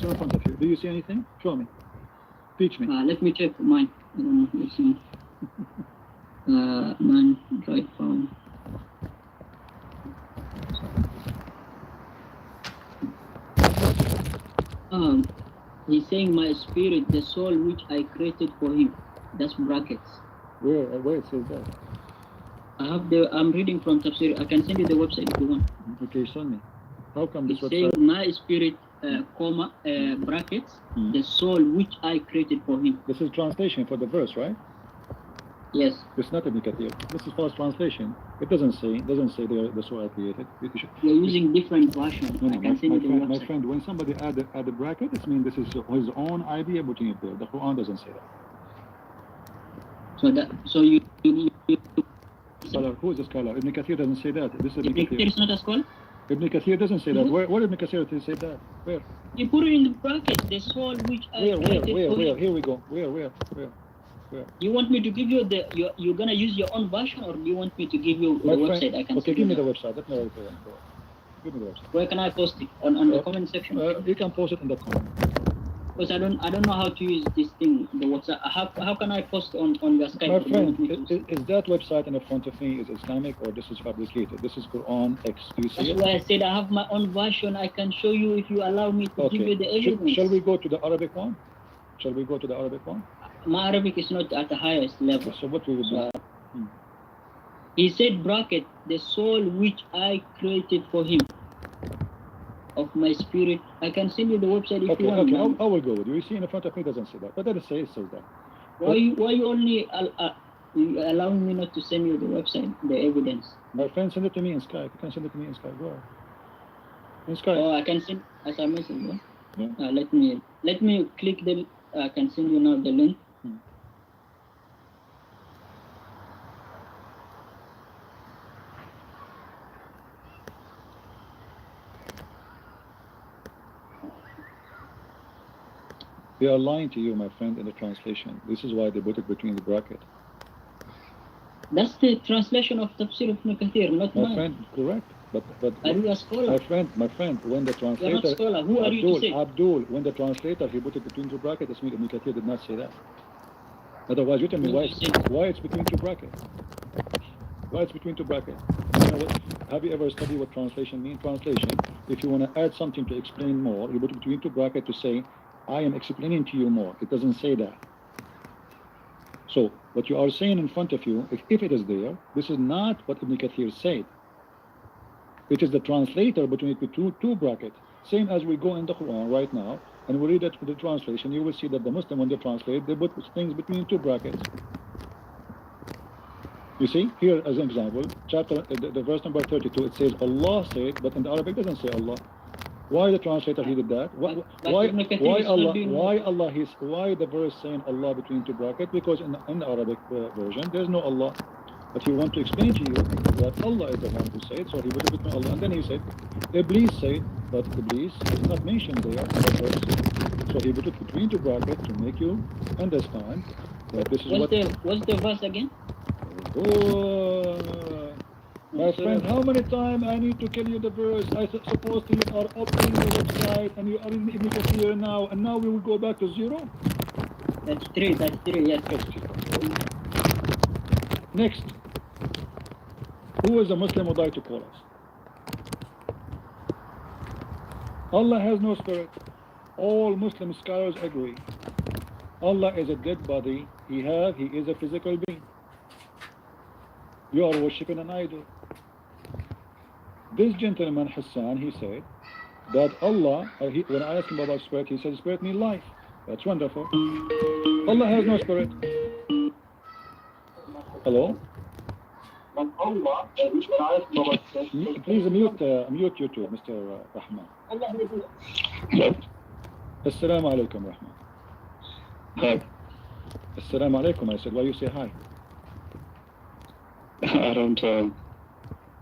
also in front of you. Do you see anything? Show me. Teach me. Let me check mine. I don't know. Let's see. Mine right phone. He's saying my spirit, the soul which I created for him. That's brackets. Where it says that? I'm reading from Tafsir. I can send you the website if you want. Okay, send me. How come this It's website? saying my spirit, brackets, the soul which I created for him. This is translation for the verse, right? Yes. It's not Ibn Kathir. This is false translation. It doesn't say the soul I created. You're using different versions. No, I can send you the website. My friend, when somebody add a bracket, it means this is his own idea putting it there. The Quran doesn't say that. So you Scholar, who is the scholar? Ibn Kathir doesn't say that. This is Ibn Kathir is not a scholar? Ibn Kathir doesn't say that. Where Ibn Kathir say that? Where? You put it in the bracket, the soul which I created. Where? Here we go. Where? You want me to give you you're gonna use your own version, or do you want me to give you the website? I can. Okay, give me the website. Let me write it. Give me the website. Where can I post it? On the comment section? You can post it in the comment. Because I don't know how to use this thing, the WhatsApp. How can I post on your Skype? My friend, is that website in front of me is Islamic or this is fabricated? This is Quran X. Do you see That's it? why I said I have my own version. I can show you if you allow me to give you the evidence. Shall we go to the Arabic one? My Arabic is not at the highest level. So what we will do? He said bracket, the soul which I created for him. Of my spirit. I can send you the website if you want. Okay, I will go with you. You see in front of me doesn't say that. But that it says that. Why you only allowing me not to send you the website, the evidence? My friend, send it to me in Skype. You can send it to me in Skype. Go ahead. In Skype. Oh, I can send as a message. Yeah. Let me click the. I can send you now the link. They are lying to you, my friend, in the translation. This is why they put it between the bracket. That's the translation of Tafsir of Ibn Kathir, not mine. My friend, correct. But are you a scholar? My friend, when the translator... You're not a scholar. Who are you to say? Abdul, when the translator, he put it between two brackets, it means Ibn Kathir did not say that. Otherwise, you tell me why it's between two brackets. Why it's between two brackets? You know what? Have you ever studied what translation means? Translation, if you want to add something to explain more, you put it between two brackets to say, I am explaining to you more. It doesn't say that. So what you are saying in front of you, if it is there, this is not what Ibn Kathir said. It is the translator between the two brackets. Same as we go in the Quran right now, and we read it with the translation, you will see that the Muslim, when they translate, they put things between two brackets. You see, here as an example, chapter, the verse number 32, it says Allah said, but in the Arabic it doesn't say Allah. Why the translator he did that? Why the verse saying Allah between two brackets? Because in the Arabic version there's no Allah, but he want to explain to you that Allah is the one who said, so he put it between Allah, and then he said Iblis said, but Iblis is not mentioned there in that verse, so he put it between two brackets to make you understand that this is what's the verse again? My friend, how many times I need to tell you the verse? I suppose you are opening the website and you are in Ibn Kathir now, and now we will go back to zero? That's true, yes. That's true. Next, who is a Muslim who died to call us? Allah has no spirit. All Muslim scholars agree. Allah is a dead body. He is a physical being. You are worshipping an idol. This gentleman, Hassan, he said that Allah, when I asked him about spirit, he said spirit means life. That's wonderful. Allah has no spirit. Hello? But Allah, when I asked him about spirit, please mute YouTube, Mr. Rahman. Hello? Assalamu alaikum, Rahman. Hi. Assalamu alaikum, I said. Why you say hi? I don't...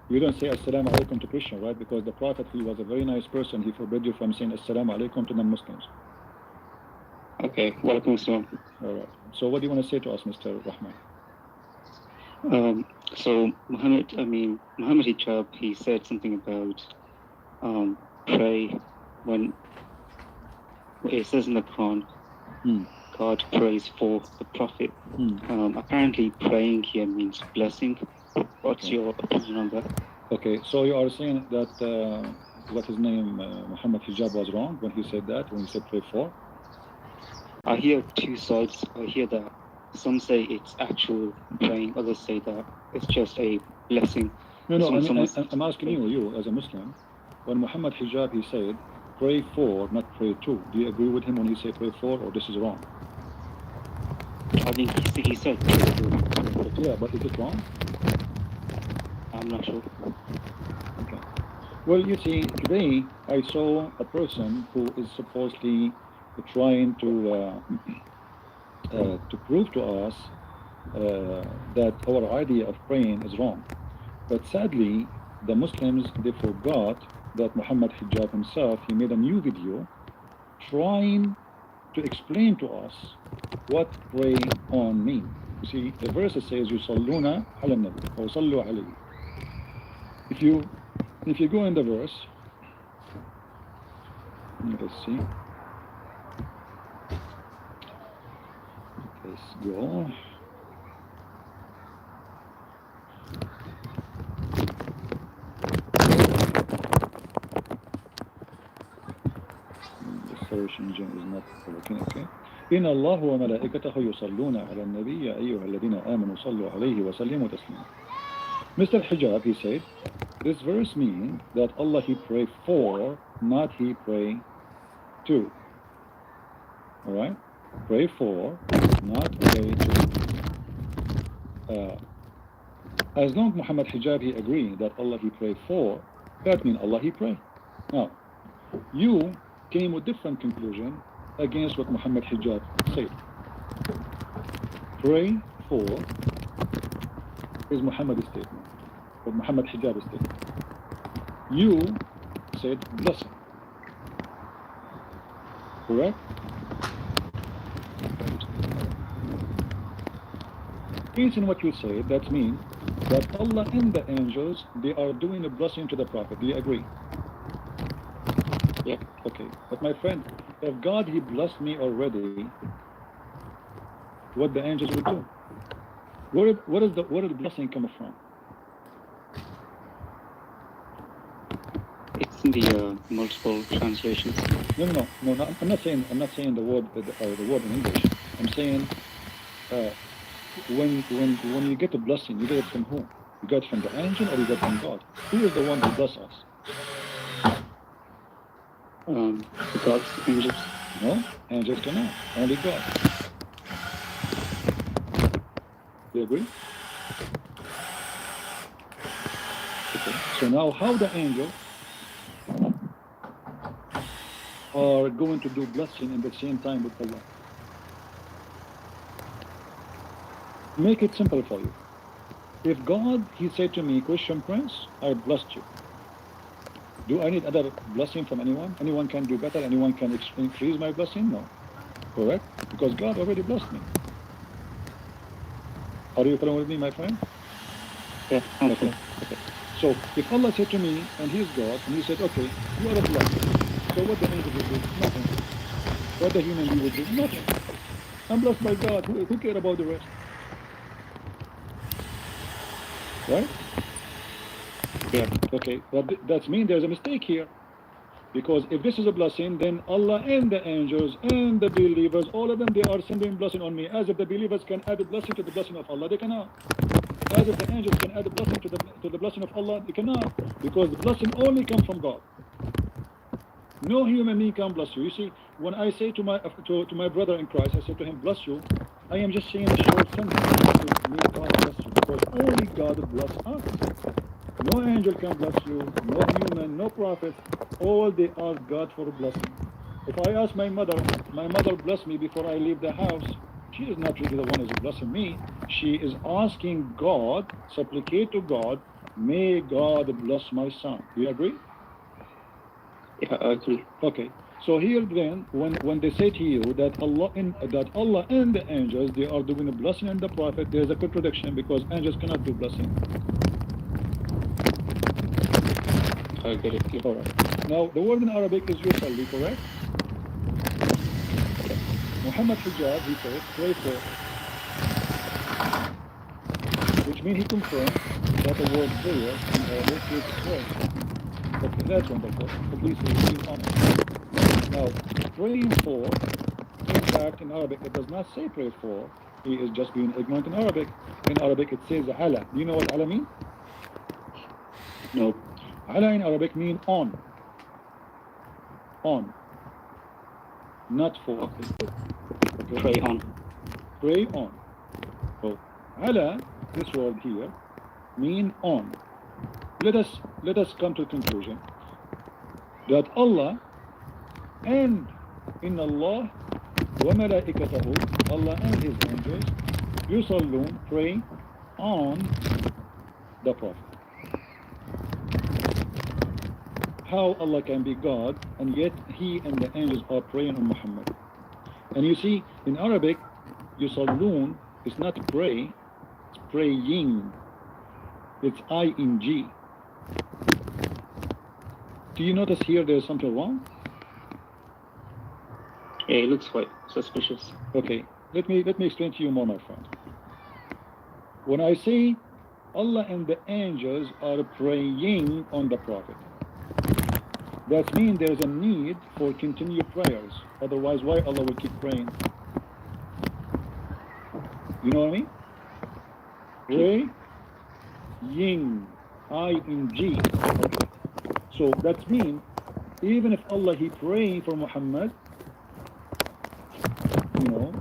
You don't say Assalamu alaikum to Christian, right? Because the Prophet, he was a very nice person. He forbade you from saying Assalamu alaikum to non-Muslims. Okay, welcome, Islam. All right. So what do you want to say to us, Mr. Rahman? So Muhammad Hijab, he said something about pray when it says in the Quran, Hmm. God prays for the Prophet. Apparently, praying here means blessing. What's Okay. your opinion on that? Okay, so you are saying that what his name, Muhammad Hijab, was wrong when he said that, when he said pray for? I hear two sides. I hear that some say it's actual praying, others say that it's just a blessing. No, It's no, when someone I'm asking you as a Muslim, when Muhammad Hijab, he said, pray for, not pray to. Do you agree with him when he say pray for, or this is wrong? I think he said pray for. Yeah, but is it wrong? I'm not sure. Okay. Well, you see, today I saw a person who is supposedly trying to prove to us that our idea of praying is wrong. But sadly, the Muslims, they forgot that Muhammad Hijab himself, he made a new video trying to explain to us what pray on mean. You see, the verse says, "Yusalluna ala nabi," or "Sallu alayhi." If you go in the verse, let's see. Let's go. The search engine is not working. Okay. إن الله وملائكته يصلون على النبي يا أيها الذين آمنوا صلوا عليه وسلموا تسليما. Mr. Hijab, he said, this verse means that Allah he pray for, not he pray to. All right? Pray for, not pray to. As long as Muhammad Hijab he agree that Allah he pray for, that means Allah he pray. Now, you came with different conclusion against what Muhammad Hijab said. Pray for is Muhammad's statement, or Muhammad Hijab's statement. You said blessing. Correct? Based on what you said, that means that Allah and the angels, they are doing a blessing to the Prophet. Do you agree? Yeah. Okay. But my friend, if God, he blessed me already, what the angels would do? Where is the blessing coming from? It's in the multiple translations. No. I'm not saying the word in English. I'm saying when you get a blessing, you get it from who? You get it from the angel or you get it from God? Who is the one who bless us? God's angels. No, angels cannot. Only God. Do you agree? Okay. So now, how the angels are going to do blessing at the same time with Allah? Make it simple for you. If God, he said to me, Christian Prince, I blessed you. Do I need other blessing from anyone? Anyone can do better? Anyone can increase my blessing? No. Correct? Because God already blessed me. Are you following with me, my friend? Yeah. Okay. So if Allah said to me, and He is God, and He said, okay, you are a blessed. So what the angel will do? Nothing. What the human being will do? Nothing. I'm blessed by God. Who cares about the rest? Right? Yeah. Okay. Well, that means there's a mistake here. Because if this is a blessing, then Allah and the angels and the believers, all of them, they are sending blessing on me. As if the believers can add a blessing to the blessing of Allah, they cannot. As if the angels can add a blessing to the blessing of Allah, they cannot. Because the blessing only comes from God. No human being can bless you. You see, when I say to my brother in Christ, I say to him, bless you, I am just saying a short sentence. May God bless you. Because only God bless us. No angel can bless you, no human, no prophet. All they ask God for a blessing. If I ask my mother bless me before I leave the house, she is not really the one who is blessing me. She is asking God, supplicate to God, may God bless my son. Do you agree? Yeah, I agree. Okay. So here then, when they say to you that Allah and the angels, they are doing a blessing and the prophet, there is a contradiction because angels cannot do blessing. I get it. All right. Now, the word in Arabic is yusalli, correct? Muhammad hijab, he said, pray for. Which means he confirmed that the word prayer in Arabic is pray. Okay, that's wonderful. At least he's being honest. Now, praying for, in fact, in Arabic, it does not say pray for. He is just being ignorant in Arabic. In Arabic, it says ala. Do you know what ala means? No. Ala in Arabic means on. On. Not for. Okay. Okay. Pray on. Pray on. So, ala, this word here, mean on. Let us come to a conclusion that Allah and in Allah wa malaikatahu, Allah and His angels, yusallun, pray on the Prophet. How Allah can be God and yet He and the angels are praying on Muhammad? And you see, in Arabic, yusallun is not pray, it's praying. It's ing. Do you notice here there's something wrong? Yeah, it looks quite suspicious. Okay, let me explain to you more, my friend. When I say Allah and the angels are praying on the Prophet, that means there's a need for continued prayers. Otherwise, why Allah will keep praying? You know what I mean? Pray, ing, ing. Okay. So that means even if Allah He praying for Muhammad, you know,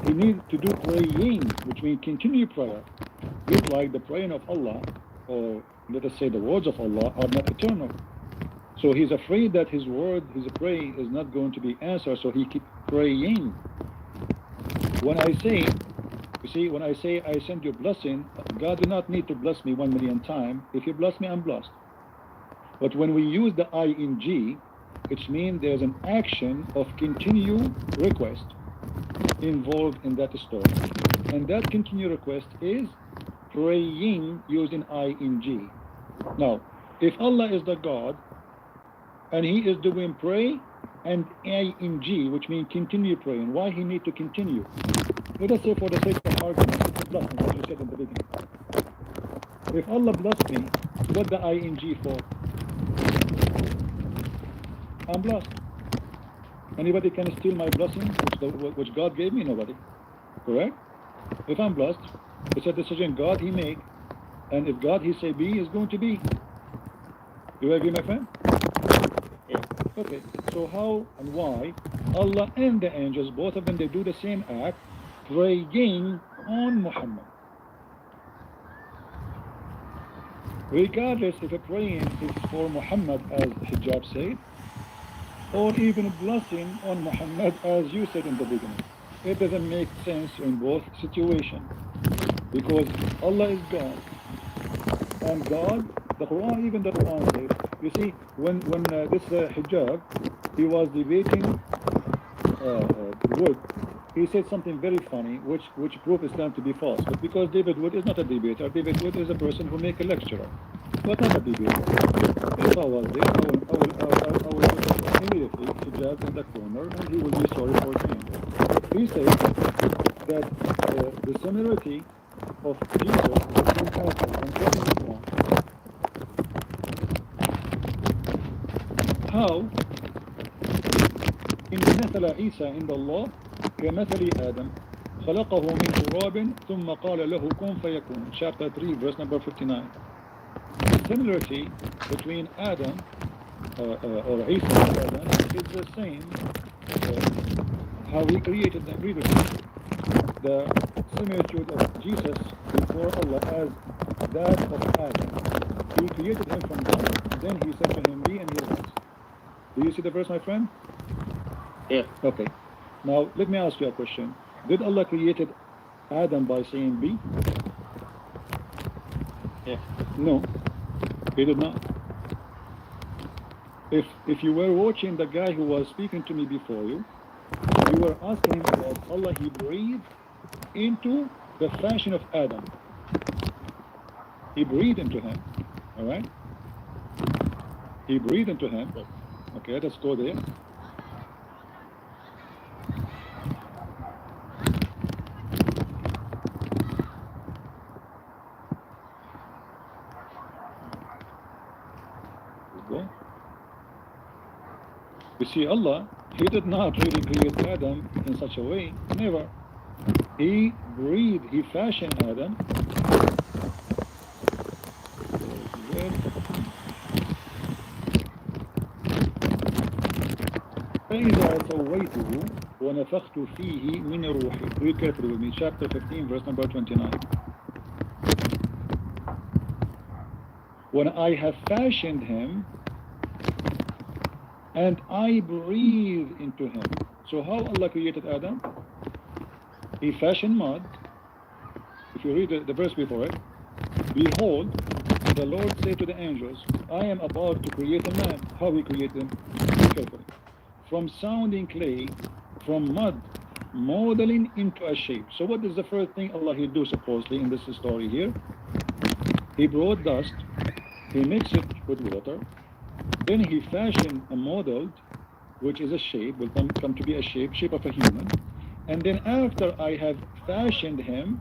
He needs to do praying, which means continue prayer. Just like the praying of Allah, or let us say the words of Allah, are not eternal. So He's afraid that His word, His prayer is not going to be answered, so He keeps praying. When I say, you see, when I say I send you blessing, God do not need to bless me 1,000,000 times. If you bless me, I'm blessed. But when we use the ing, it means there's an action of continue request involved in that story. And that continue request is praying using ing. Now, if Allah is the God, and He is doing pray and ing, which means continue praying, why He need to continue? Let us say for the sake of argument, it's a blessing, as you said in the beginning. If Allah blessed me, what the ing for? I'm blessed. Anybody can steal my blessing, which God gave me? Nobody. Correct? If I'm blessed, it's a decision God He make, and if God He say be, is going to be. Do you agree, my friend? Yeah. Okay, so how and why Allah and the angels, both of them, they do the same act, praying on Muhammad. Regardless if a praying is for Muhammad, as Hijab said, or even blessing on Muhammad, as you said in the beginning. It doesn't make sense in both situations, because Allah is God, and God, the Quran, even the Quran says, you see, when this Hijab, he was debating Wood, he said something very funny, which proved Islam to be false. But because David Wood is not a debater, David Wood is a person who make a lecturer, but not a debater. If I was there, I will put immediately Hijab in the corner, and he will be sorry for saying it. He says that the similarity of Jesus between Adam and Islam. How إن مثل عيسى عند الله كمثل آدم خلقه من تراب ثم قال له كن فيكون. Chapter 3, verse number 59. The similarity between Adam or Isa and Adam is the same. How he created them. Read it. The similitude of Jesus before Allah as that of Adam. He created him from dust. Then he said to him, be, and he was. Do you see the verse, my friend? Yeah. Okay. Now, let me ask you a question. Did Allah created Adam by saying be? Yeah. No, He did not. If you were watching the guy who was speaking to me before you were asking him about Allah, He breathed into the fashion of Adam. He breathed into him. All right? He breathed into him. Okay, let's go there. You see, Allah, He did not really create Adam in such a way. Never. He breathed, He fashioned Adam. فإذا سويته ونفخت فيه من روحي. Read carefully with me. Chapter 15, verse number 29. When I have fashioned him and I breathe into him. So how Allah created Adam? He fashioned mud. If you read the verse before it, behold, the Lord said to the angels, I am about to create a man. How He created him? Carefully. From sounding clay, from mud, modeling into a shape. So what is the first thing Allah He do supposedly in this story here? He brought dust, He mixed it with water, then He fashioned a modeled, which is a shape, will come to be a shape of a human. And then after I have fashioned him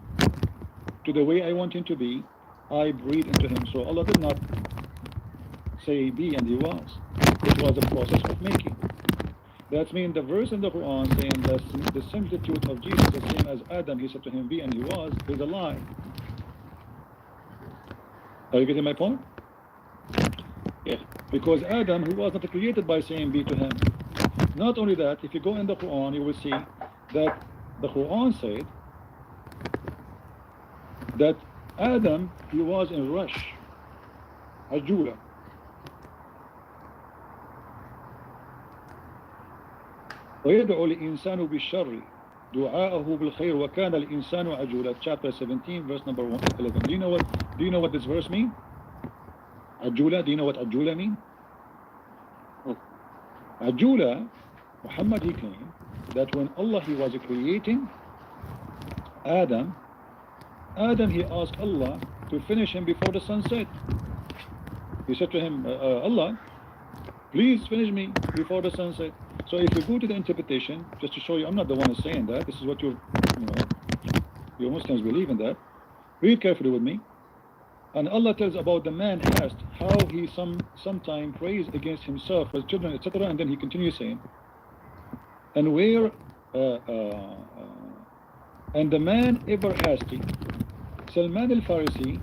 to the way I want him to be, I breathe into him. So Allah did not say be and he was. It was a process of making. That means the verse in the Quran saying that the similitude of Jesus, the same as Adam, He said to him be and he was, is a lie. Are you getting my point? Yeah. Because Adam, he was not created by saying be to him. Not only that, if you go in the Quran, you will see that the Quran said that Adam, he was in rush, عجولة. ويدعو الإنسان بالشر دعاءه بالخير وكان الإنسان عجولا. Chapter 17, verse number 11. Do you know what this verse mean? عجولة. Do you know what عجولة mean? Oh. عجولة, Muhammad he claimed that when Allah He was creating Adam, he asked Allah to finish him before the sun set. He said to him, Allah, please finish me before the sun set. So if you go to the interpretation, just to show you, I'm not the one who's saying that. This is what you Muslims believe in that. Read carefully with me. And Allah tells about the man asked how he sometime prays against himself, his children, etc. And then he continues saying, and where and the man ever hasty, Salman al-Farisi,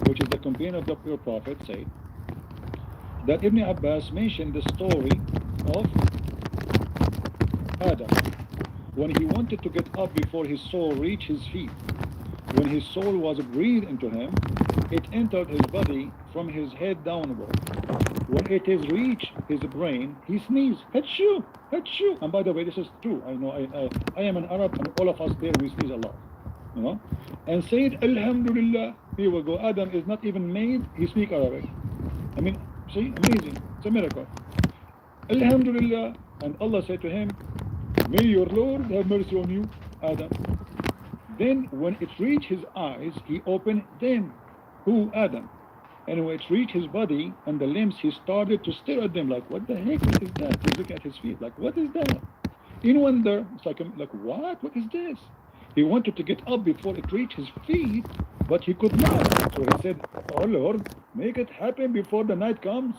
which is the companion of the pure prophet, said that Ibn Abbas mentioned the story of Adam when he wanted to get up before his soul reached his feet. When his soul was breathed into him, it entered his body from his head downward. When it is reached his brain, he sneezed, Hachoo, Hachoo. And by the way, this is true. I know I am an Arab, and all of us there, we sneeze a lot. And said, Alhamdulillah. Here we go. Adam is not even made, he speaks Arabic. I mean, see, amazing. It's a miracle. Alhamdulillah. And Allah said to him, may your Lord have mercy on you, Adam. Then when it reached his eyes, he opened them. Who? Adam. And when it reached his body and the limbs, he started to stare at them like, what the heck is that? He's looking at his feet like, what is that? In wonder, it's like what? What is this? He wanted to get up before it reached his feet, but he could not. So he said, oh Lord, make it happen before the night comes.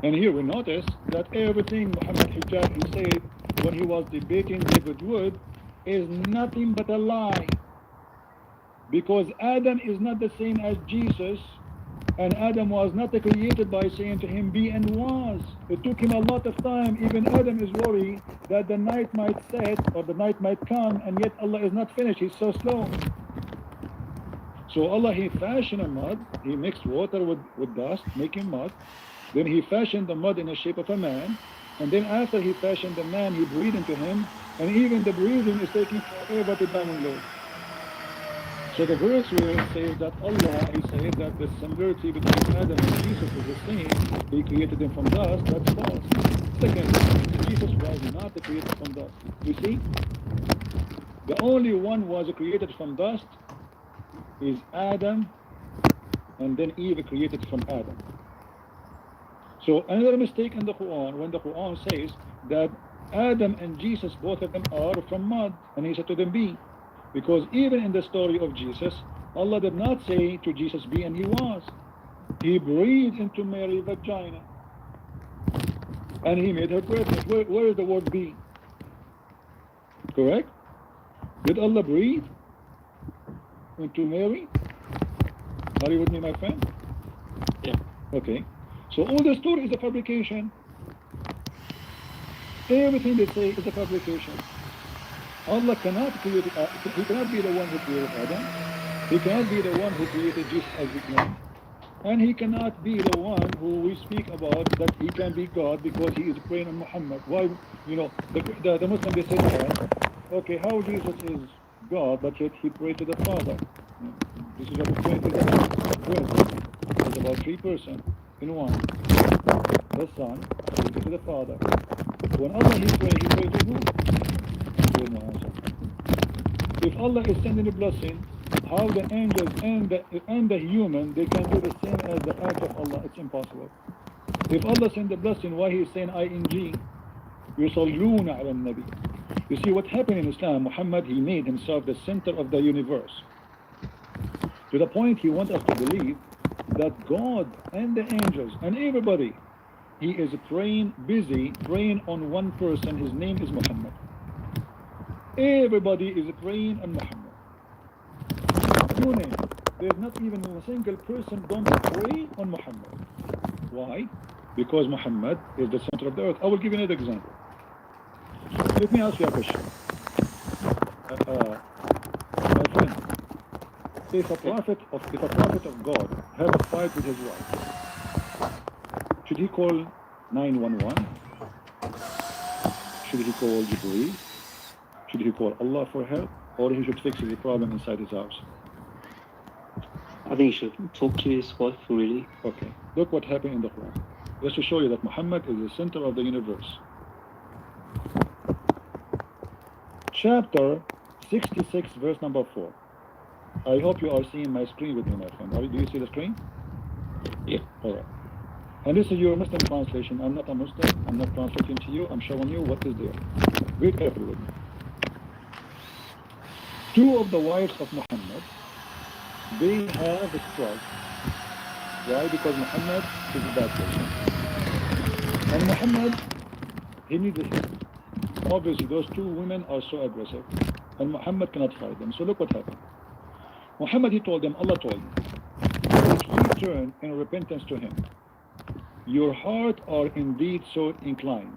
And here we notice that everything Muhammad Hijab he said when he was debating David Wood is nothing but a lie. Because Adam is not the same as Jesus, and Adam was not created by saying to him be and was. It took him a lot of time. Even Adam is worried that the night might set or the night might come, and yet Allah is not finished. He's so slow. So Allah He fashioned a mud. He mixed water with dust, making mud. Then He fashioned the mud in the shape of a man. And then after He fashioned the man, He breathed into him. And even the breathing is taking forever to download. So the verse where it says that Allah, He said that the similarity between Adam and Jesus is the same. He created them from dust. That's false. Second, Jesus was not created from dust. You see? The only one was created from dust is Adam, and then Eve created from Adam. So another mistake in the Quran, when the Quran says that Adam and Jesus, both of them are from mud, and He said to them be. Because even in the story of Jesus, Allah did not say to Jesus be and He was. He breathed into Mary's vagina. And he made her pregnant. Where is the word be? Correct? Did Allah breathe into Mary? Are you with me, my friend? Yeah. Okay. So all the story is a fabrication. Everything they say is a fabrication. Allah cannot create, he cannot be the one who created Adam. He cannot be the one who created Jesus as we claim. And he cannot be the one who we speak about that he can be God because he is praying on Muhammad. Why, you know, the Muslim, they say to us, okay, how Jesus is God, but yet he prayed to the Father. This is what the Trinity is about. Trinity is about three persons in one. The Son, he to the Father. When Allah he prayed to who? There's no answer. If Allah is sending a blessing, how the angels and the human, they can do the same as the act of Allah? It's impossible. If Allah send the blessing, why he is saying ing? يُصَلُّونَ عَلَى النَّبِي. You see what happened in Islam, Muhammad, he made himself the center of the universe. To the point he wants us to believe that God and the angels and everybody, he is busy praying on one person, his name is Muhammad. Everybody is praying on Muhammad. Your name. There's not even a single person don't pray on Muhammad. Why? Because Muhammad is the center of the earth. I will give you another example. Let me ask you a question. My friend, if a prophet of God have a fight with his wife, should he call 911? Should he call Jibreel? Should he call Allah for help? Or he should fix the problem inside his house? I think you should talk to his wife, really. Okay. Look what happened in the Quran. Just to show you that Muhammad is the center of the universe. Chapter 66, verse number 4. I hope you are seeing my screen with me, my friend. Do you see the screen? Yeah. All right. And this is your Muslim translation. I'm not a Muslim. I'm not translating to you. I'm showing you what is there. Read carefully with me. Two of the wives of Muhammad, they have a struggle. Why? Because Muhammad is a bad person. And Muhammad, he needs a help. Obviously, those two women are so aggressive. And Muhammad cannot fight them. So look what happened. Muhammad, he told them, Allah told him, if you turn in repentance to him, your heart are indeed so inclined.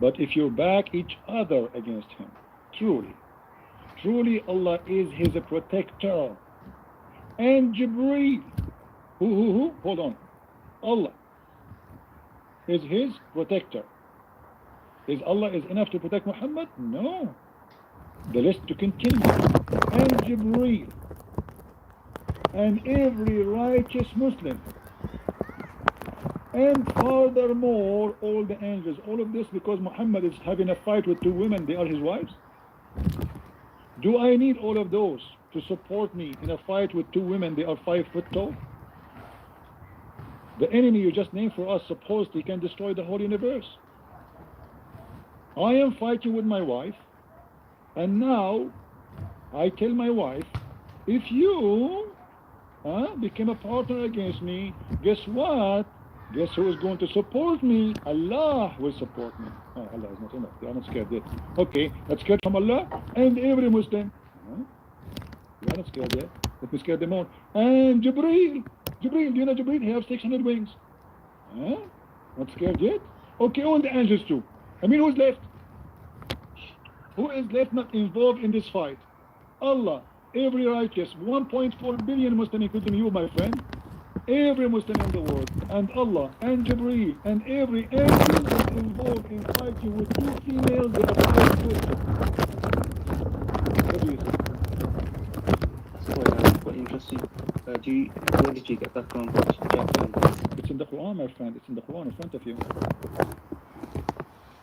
But if you back each other against him, truly Allah is his protector. And Jibreel, who? Hold on. Allah is his protector. Is Allah is enough to protect Muhammad? No. The list to continue. And Jibreel and every righteous Muslim. And furthermore, all the angels. All of this because Muhammad is having a fight with two women. They are his wives. Do I need all of those to support me in a fight with two women? They are 5 foot tall. The enemy you just named for us, supposed he can destroy the whole universe. I am fighting with my wife, and now I tell my wife, if you became a partner against me, guess what? Guess who is going to support me? Allah will support me. Oh, Allah is not enough. They are not scared yet. Okay, that's scared from Allah and every Muslim. They are not scared yet. Let me scare them all. And Jibreel, do you know Jibreel? He has 600 wings. Not scared yet? Okay, all the angels too. I mean, who's left? Who is left not involved in this fight? Allah, every righteous, 1.4 billion Muslim, including you, my friend. Every Muslim in the world, and Allah, and Jibreel, and every angel is involved in fighting with two females that are 5 foot. What do you think? That's quite interesting. Where did you get that from? It's in the Quran, my friend. It's in the Quran in front of you.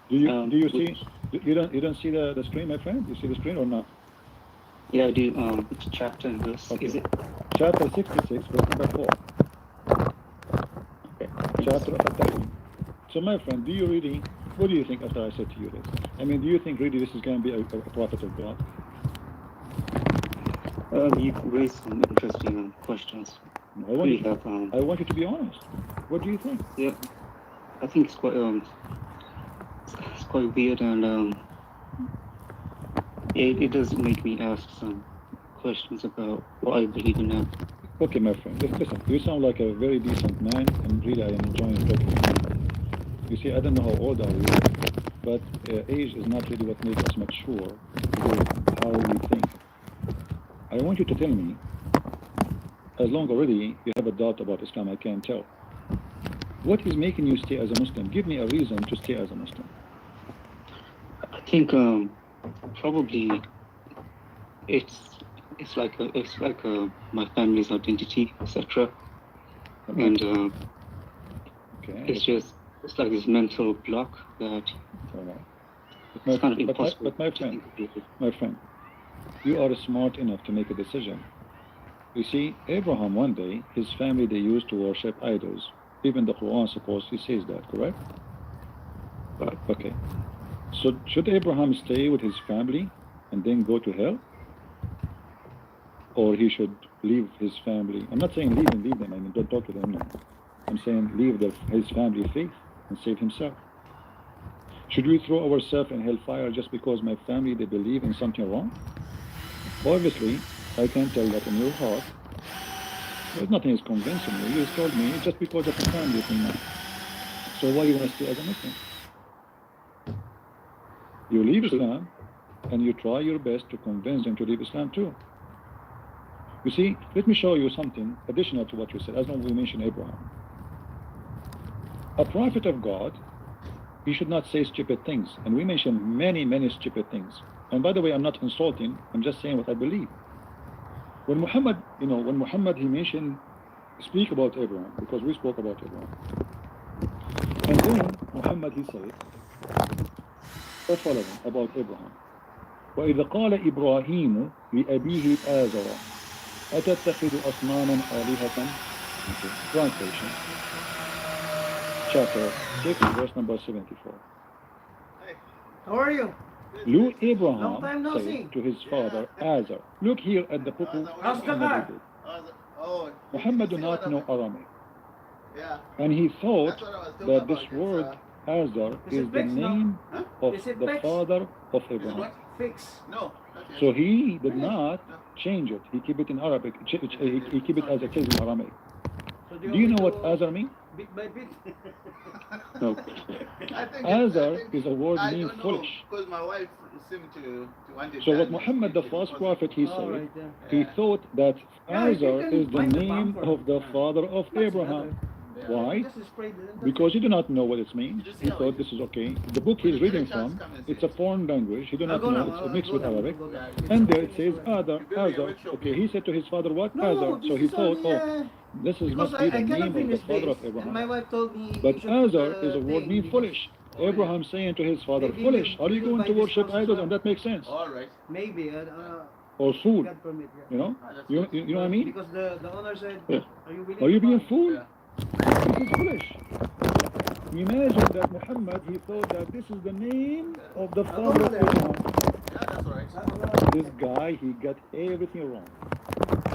Do you see? You don't see the screen, my friend? You see the screen or not? Yeah, I do. Which chapter and verse is it? Chapter 66, verse number 4. Okay. Chapter of At-Tahrim. So, my friend, do you really? What do you think after I said to you this? I mean, do you think really this is going to be a prophet of God? You've raised some interesting questions. I want you to be honest. What do you think? Yeah, I think it's quite quite weird, and it does make me ask some questions about what I believe in now. Okay, my friend, listen, you sound like a very decent man, and really I am enjoying talking to you. You see, I don't know how old are you, but age is not really what makes us mature with how we think. I want you to tell me, as long already you have a doubt about Islam, I can't tell. What is making you stay as a Muslim? Give me a reason to stay as a Muslim. I think probably it's like my family's identity, etc. And Okay. it's like this mental block that All right. it's kind of impossible. But my friend, you are smart enough to make a decision. You see, Abraham one day, his family, they used to worship idols. Even the Quran supposedly says that, correct? Right. Okay. So should Abraham stay with his family and then go to hell? Or he should leave his family? I'm not saying leave them, I mean don't talk to them, no. I'm saying leave his family faith and save himself. Should we throw ourselves in hellfire just because my family, they believe in something wrong? Obviously, I can tell that in your heart, but nothing is convincing you. You just told me it's just because of the family thing now. So why you want to stay as a Muslim? You leave Islam, and you try your best to convince them to leave Islam too. You see, let me show you something additional to what you said, as long as we mentioned Abraham. A prophet of God, he should not say stupid things. And we mentioned many, many stupid things. And by the way, I'm not insulting, I'm just saying what I believe. When Muhammad, he mentioned, speak about Abraham, because we spoke about Abraham. And then Muhammad, he said, the following about Abraham. وإذا قال إبراهيم لأبيه آزر أتتخذ أصناما آلهة. Translation. Chapter 6, verse number 74. Hey, how are you? Luke Abraham no said see. to his father Azar. Look here at the book. How's the car? Muhammad do not know Aramaic. Yeah. And he thought That's what I was talking that about. this It's, word Azar is is it the fixed now? name Huh? of Is it the fixed? father of Is it Abraham. what? Fix. No. So he did not change it. He keep it in Arabic. He keep it as it is in Aramaic. So Do you know what Azar means? Bit by bit. No. I think Azar is a word I means don't know, foolish. because my wife seemed to want to So what tell me Muhammad, the it false was- prophet, he All said, right, yeah. he thought that Yeah, if you Azar can is the find the name bumper. of the father of That's Abraham. better. Why? Just spray it, that's Because it. he did not know what it means. You just He see how thought it- this is okay. The book he's reading from, it's a foreign language. He did I'll not go know. now, It's I'll mixed go with now, Arabic. I'll go now. And there it says You Azar, build a Azar. workshop Okay, here. he said to his father, what? No, Azar. So he this is thought, only, oh, this is because must be I the cannot name of the finish father this, of and my Abraham. wife told me But you should put Azar the is a word thing mean because- foolish. Oh, yeah. Abraham saying to his father, Maybe foolish. you- Are you you going buy to this worship house as idols? well. And that makes sense. All right. Maybe. Or food. God permit, yeah. You know? Ah, that's You good. know what I mean? Because the owner said, Yeah. are you willing Are you to being buy? fooled? Yeah. This is foolish. Imagine that Muhammad, he thought that this is the name of the father of Abraham. Yeah, that's all right. This guy, he got everything wrong.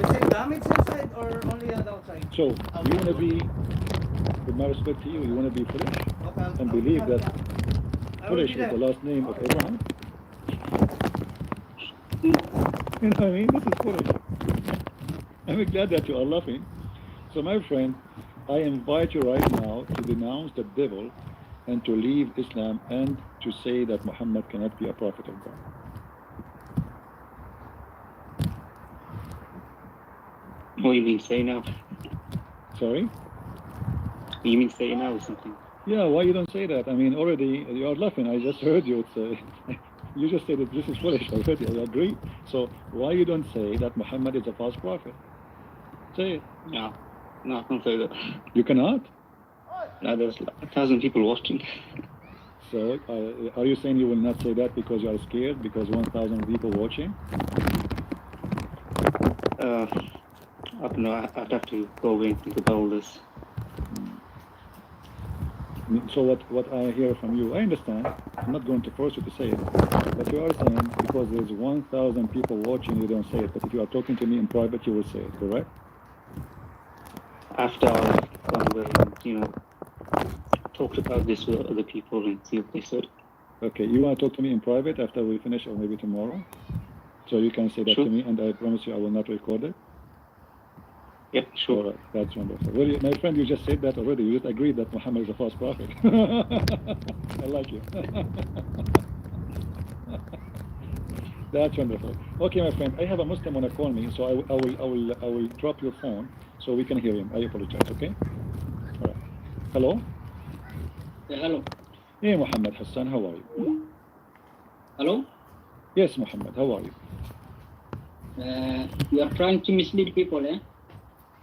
Is it damaged inside or only on the outside? So, you want to be, with my respect to you, you want to be foolish Okay, and believe that I will foolish be is the there. last name of Abraham? You know what I mean? This is foolish. I'm glad that you are laughing. So, my friend, I invite you right now to denounce the devil and to leave Islam and to say that Muhammad cannot be a prophet of God. What do you mean say now? Sorry? You mean say now or something? Yeah, why you don't say that? I mean, already you are laughing. I just heard you. It's, you just said that this is foolish already. I agree. So why you don't say that Muhammad is a false prophet? Say it. No, I can't say that. You cannot. No, there's like 1,000 people watching. So are you saying you will not say that because you are scared because 1,000 people watching? I don't know. I'd have to go away and think about all this. So what I hear from you, I understand. I'm not going to force you to say it. But you are saying because there's 1,000 people watching, you don't say it. But if you are talking to me in private, you will say it, correct? After I've gone away and, talked about this with other people and see what they said. Okay, you want to talk to me in private after we finish, or maybe tomorrow? So you can say that Sure. to me, and I promise you I will not record it. Yeah, All sure. right, that's wonderful. Well, my friend, you just said that already. You just agreed that Muhammad is a false prophet. I like you. That's wonderful. Okay, my friend, I have a Muslim want to call me, so I will drop your phone so we can hear him. I apologize. Okay. All right. Hello. Hello. Hey, Muhammad Hassan, how are you? Hello. Yes, Muhammad, how are you? You are trying to mislead people, eh?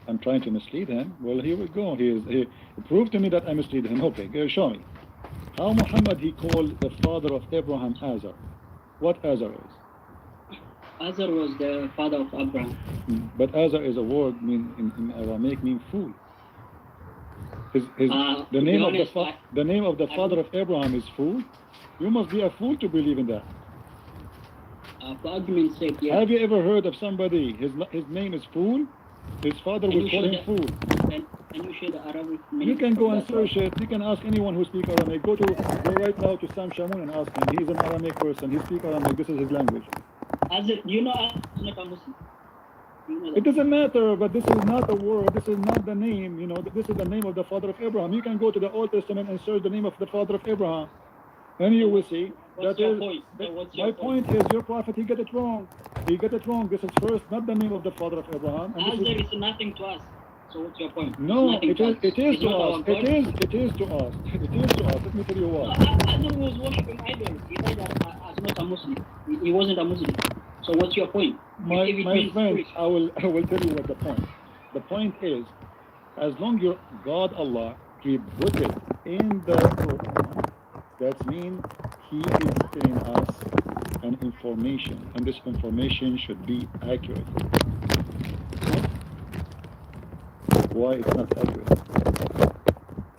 I'm trying to mislead him. Well, here we go. He proved to me that I mislead him. Okay, show me. How Muhammad he called the father of Abraham Azar? What Azar is? Azar was the father of Abraham. But Azar is a word mean in Aramaic mean fool. The name of the father of Abraham is fool. You must be a fool to believe in that. For argument's sake, yeah. Have you ever heard of somebody? His name is fool. His father will call him fool. Can you share the Arabic meaning? You can go of and that search word? it. You can ask anyone who speaks Aramaic. Go right now to Sam Shamoun and ask him. He's an Aramaic person. He speaks Aramaic. This is his language. Azar, you know Azar is not a Muslim. You know It that. doesn't matter, but this is not a word. This is not the name. You know, this is the name of the father of Abraham. You can go to the Old Testament and search the name of the father of Abraham, and you will see What's that your is. point? What's your My point is, your prophet he get it wrong. He get it wrong. This is first not the name of the father of Abraham. And Azar this is nothing to us. So what's your point? no, It's nothing it is It's to not us. our God. It is to us. It is to us. Let me tell you No, why. Azar was worshipping idols. He died as not a Muslim. He wasn't a Muslim. So what's your point? My If it means friend, foolish. I will tell you what the point. The point is, as long your God Allah He put it in the Quran, that means He is telling us an information, and this information should be accurate. Why it's not accurate?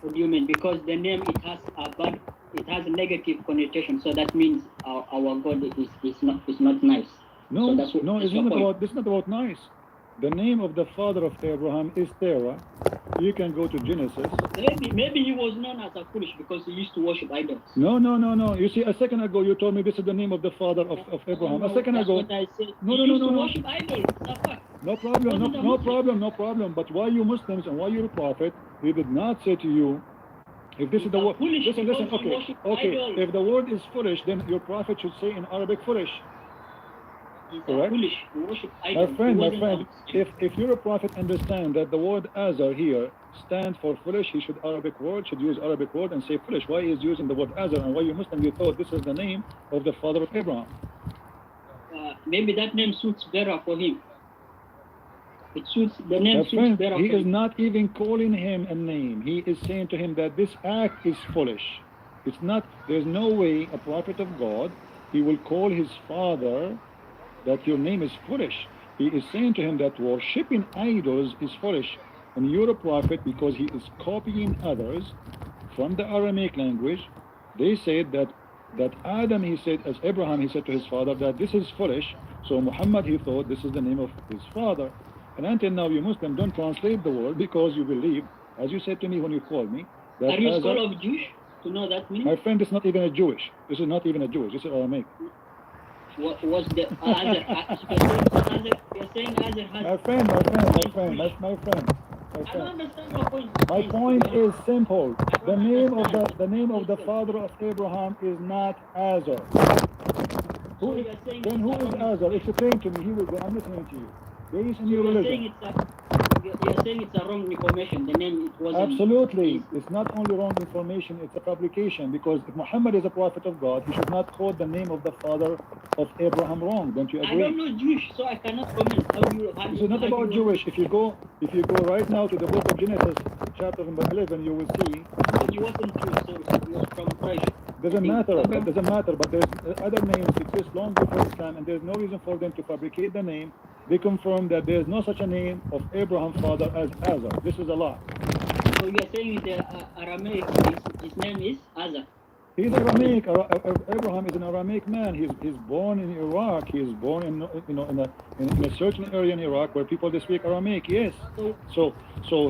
What do you mean? Because the name it has a negative connotation. So that means our God is not nice. No, So that's no, it's your not point. about. This is not about nice. The name of the father of Abraham is Terah. You can go to Genesis. Maybe he was known as a foolish because he used to worship idols. No. You see, a second ago you told me this is the name of the father of Abraham. No, A second that's ago. what I said. No, he no, used no, to no. worship idols. That's a fact. No problem, Wasn't a Muslim. no problem. But why you Muslims and why you the prophet, he did not say to you, if this is the word, foolish listen, because he okay, worship okay. idols. If the word is foolish, then your prophet should say in Arabic foolish. He's Correct? foolish. He worship My idols. friend, He wasn't a Muslim. if your prophet understand that the word Azar here stands for foolish, he should use Arabic word and say foolish. Why is using the word Azar, and why you Muslim you thought this is the name of the father of Abraham? Maybe that name suits better for him. The name My suits friend, better he for is him. not even calling him a name. He is saying to him that this act is foolish. It's not, there's no way a prophet of God, he will call his father that your name is foolish. He is saying to him that worshipping idols is foolish. And you're a prophet because he is copying others from the Aramaic language. They said that Adam, he said, as Abraham, he said to his father that this is foolish. So Muhammad, he thought this is the name of his father. And until now, you Muslim don't translate the word because you believe, as you said to me when you called me, that Are you a Azar, scholar of Jewish to know that meaning? my friend, is not even a Jewish. This is not even a Jewish. This is Aramaic. What was the Azar? You're saying Azar has. My friend. I don't understand your point. My point is simple. The name of the father of Abraham is not Azar. So you're saying Then who is Azar? Explain to me. Here we go. I'm listening to you. Based on your religion. You're saying it's a wrong information. The name it wasn't. Absolutely. It's not only wrong information, it's a fabrication. Because if Muhammad is a prophet of God, he should not quote the name of the father of Abraham wrong. Don't you I agree? don't know Jewish, so I cannot comment. This is not about Jewish. If you go right now to the book of Genesis, chapter number 11, you will see. He wasn't Jewish, so he was from Quraysh. Doesn't matter. But there's other names exist long before Islam, and there's no reason for them to fabricate the name. They confirm that there's no such a name of Abraham's father as Azar. This is a lie. So you're saying the Aramaic, his name is Azar. He's Aramaic. Abraham is an Aramaic man. He's born in Iraq. He is born in a certain area in Iraq where people they speak Aramaic. Yes. So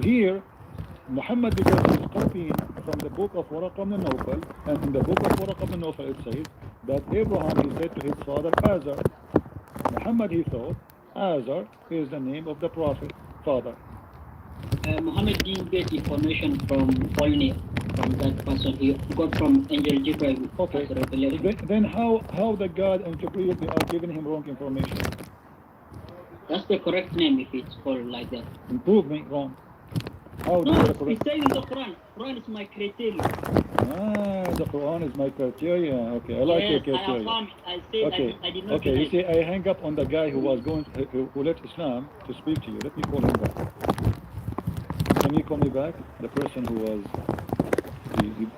here, Muhammad, because he's copying from the book of Waraq ibn Nawfal, and in the book of Waraq ibn Nawfal it says that Abraham, he said to his father Azar. Muhammad, he thought Azar is the name of the prophet father. Muhammad didn't get information from only from that person. He got from Angel Jibril. Okay. As a revelation. Then how the God and Jibreel they are giving him wrong information? That's the correct name if it's called like that. Prove me wrong. How No, is the it's correct? saying in the Quran. Quran is my criteria. The Quran is my criteria. Okay, I like your Yes, I criteria. affirm it. I said Okay, I did not okay. deny You it. see, I hang up on the guy who was going, who left Islam to speak to you. Let me call him back. Can you call me back? The person who was,